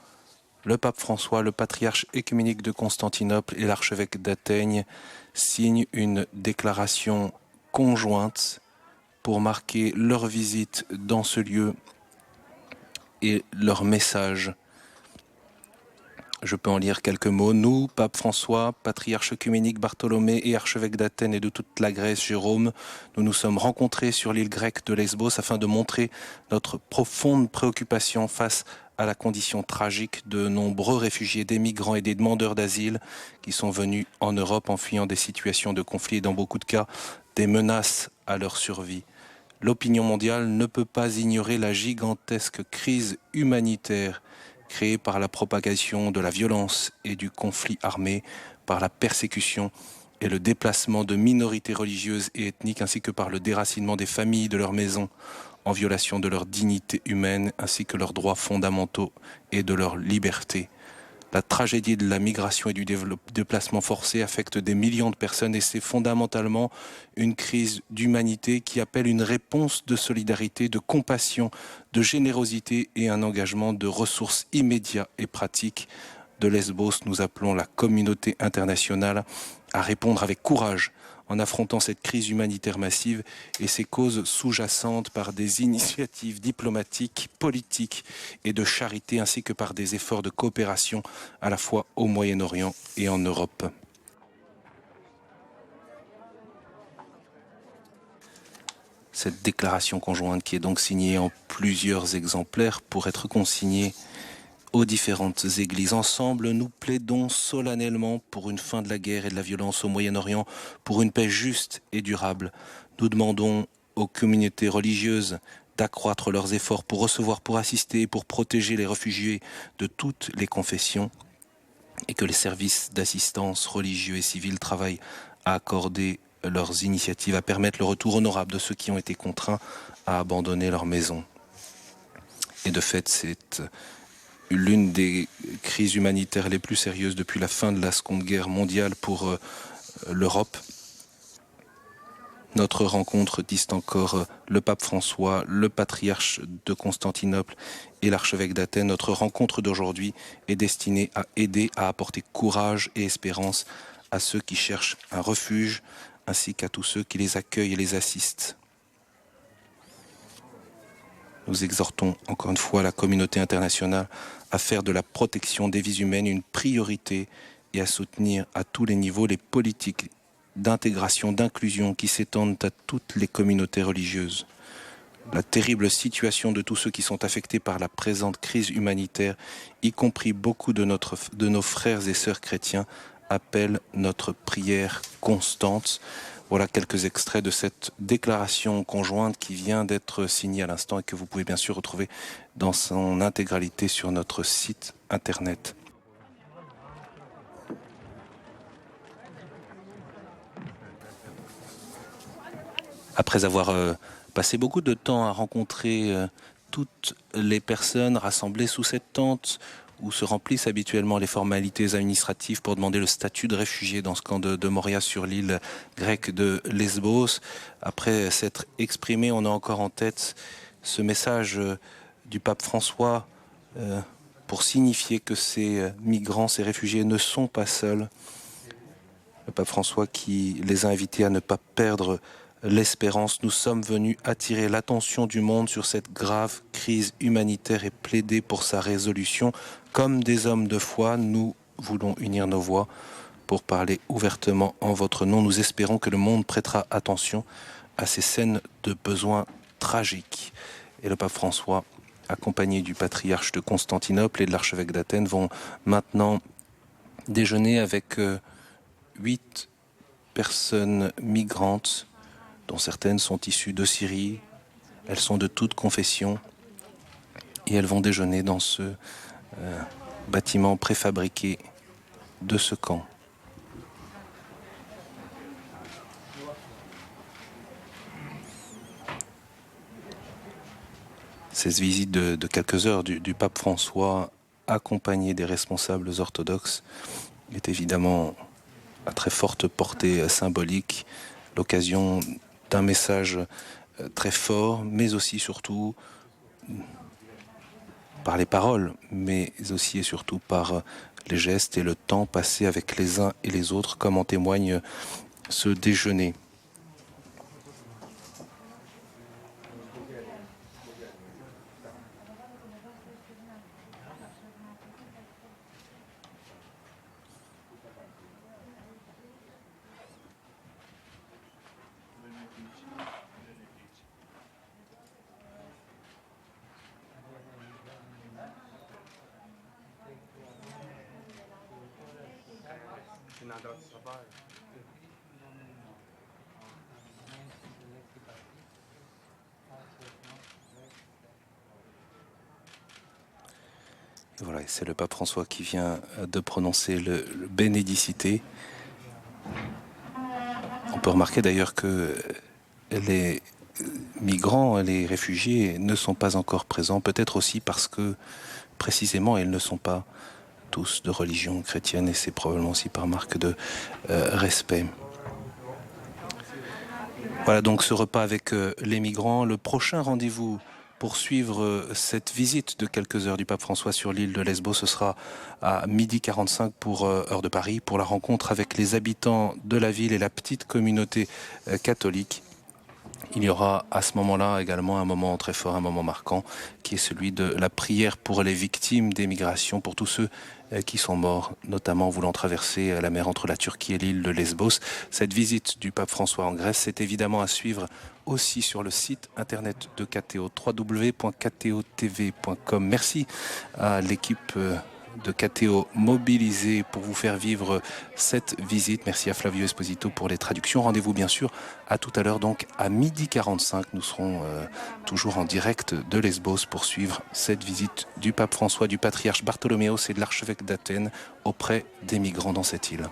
le pape François, le patriarche écuménique de Constantinople et l'archevêque d'Athènes signent une déclaration conjointe pour marquer leur visite dans ce lieu et leur message. Je peux en lire quelques mots. Nous, pape François, patriarche œcuménique Bartholomée et archevêque d'Athènes et de toute la Grèce, Jérôme, nous nous sommes rencontrés sur l'île grecque de Lesbos afin de montrer notre profonde préoccupation face à la condition tragique de nombreux réfugiés, des migrants et des demandeurs d'asile qui sont venus en Europe en fuyant des situations de conflit et dans beaucoup de cas des menaces à leur survie. L'opinion mondiale ne peut pas ignorer la gigantesque crise humanitaire créée par la propagation de la violence et du conflit armé, par la persécution et le déplacement de minorités religieuses et ethniques, ainsi que par le déracinement des familles de leurs maisons, en violation de leur dignité humaine, ainsi que leurs droits fondamentaux et de leur liberté. La tragédie de la migration et du déplacement forcé affecte des millions de personnes et c'est fondamentalement une crise d'humanité qui appelle une réponse de solidarité, de compassion, de générosité et un engagement de ressources immédiats et pratiques. De Lesbos, nous appelons la communauté internationale à répondre avec courage en affrontant cette crise humanitaire massive et ses causes sous-jacentes par des initiatives diplomatiques, politiques et de charité, ainsi que par des efforts de coopération à la fois au Moyen-Orient et en Europe. Cette déclaration conjointe qui est donc signée en plusieurs exemplaires pour être consignée aux différentes églises. Ensemble, nous plaidons solennellement pour une fin de la guerre et de la violence au Moyen-Orient, pour une paix juste et durable. Nous demandons aux communautés religieuses d'accroître leurs efforts pour recevoir, pour assister et pour protéger les réfugiés de toutes les confessions et que les services d'assistance religieux et civils travaillent à accorder leurs initiatives, à permettre le retour honorable de ceux qui ont été contraints à abandonner leur maison. Et de fait, c'est l'une des crises humanitaires les plus sérieuses depuis la fin de la Seconde Guerre mondiale pour l'Europe. Notre rencontre, disent encore le pape François, le patriarche de Constantinople et l'archevêque d'Athènes, notre rencontre d'aujourd'hui est destinée à aider, à apporter courage et espérance à ceux qui cherchent un refuge, ainsi qu'à tous ceux qui les accueillent et les assistent. Nous exhortons encore une fois la communauté internationale à faire de la protection des vies humaines une priorité et à soutenir à tous les niveaux les politiques d'intégration, d'inclusion qui s'étendent à toutes les communautés religieuses. La terrible situation de tous ceux qui sont affectés par la présente crise humanitaire, y compris beaucoup de nos frères et sœurs chrétiens, appelle notre prière constante. Voilà quelques extraits de cette déclaration conjointe qui vient d'être signée à l'instant et que vous pouvez bien sûr retrouver dans son intégralité sur notre site internet. Après avoir passé beaucoup de temps à rencontrer toutes les personnes rassemblées sous cette tente, où se remplissent habituellement les formalités administratives pour demander le statut de réfugié dans ce camp de Moria sur l'île grecque de Lesbos. Après s'être exprimé, on a encore en tête ce message du pape François pour signifier que ces migrants, ces réfugiés ne sont pas seuls. Le pape François qui les a invités à ne pas perdre l'espérance. Nous sommes venus attirer l'attention du monde sur cette grave crise humanitaire et plaider pour sa résolution. Comme des hommes de foi, nous voulons unir nos voix pour parler ouvertement en votre nom. Nous espérons que le monde prêtera attention à ces scènes de besoins tragiques. Et le pape François, accompagné du patriarche de Constantinople et de l'archevêque d'Athènes, vont maintenant déjeuner avec 8 personnes migrantes, dont certaines sont issues de Syrie. Elles sont de toute confession et elles vont déjeuner dans ce bâtiment préfabriqué de ce camp. Cette visite de quelques heures du pape François, accompagné des responsables orthodoxes, est évidemment à très forte portée symbolique, l'occasion d'un message très fort, mais aussi surtout par les paroles, mais aussi et surtout par les gestes et le temps passé avec les uns et les autres, comme en témoigne ce déjeuner. Voilà, c'est le pape François qui vient de prononcer le Benedicite. On peut remarquer d'ailleurs que les migrants, les réfugiés ne sont pas encore présents, peut-être aussi parce que précisément ils ne sont pas tous de religion chrétienne et c'est probablement aussi par marque de respect. Voilà donc ce repas avec les migrants. Le prochain rendez-vous pour suivre cette visite de quelques heures du pape François sur l'île de Lesbos, ce sera à 12h45 pour heure de Paris, pour la rencontre avec les habitants de la ville et la petite communauté catholique. Il y aura à ce moment-là également un moment très fort, un moment marquant, qui est celui de la prière pour les victimes des migrations, pour tous ceux qui sont morts, notamment voulant traverser la mer entre la Turquie et l'île de Lesbos. Cette visite du pape François en Grèce, c'est évidemment à suivre aussi sur le site internet de KTO, www.ktotv.com. Merci à l'équipe de KTO mobilisée pour vous faire vivre cette visite. Merci à Flavio Esposito pour les traductions. Rendez-vous bien sûr à tout à l'heure, donc à 12h45. Nous serons toujours en direct de Lesbos pour suivre cette visite du pape François, du patriarche Bartholoméos et de l'archevêque d'Athènes auprès des migrants dans cette île.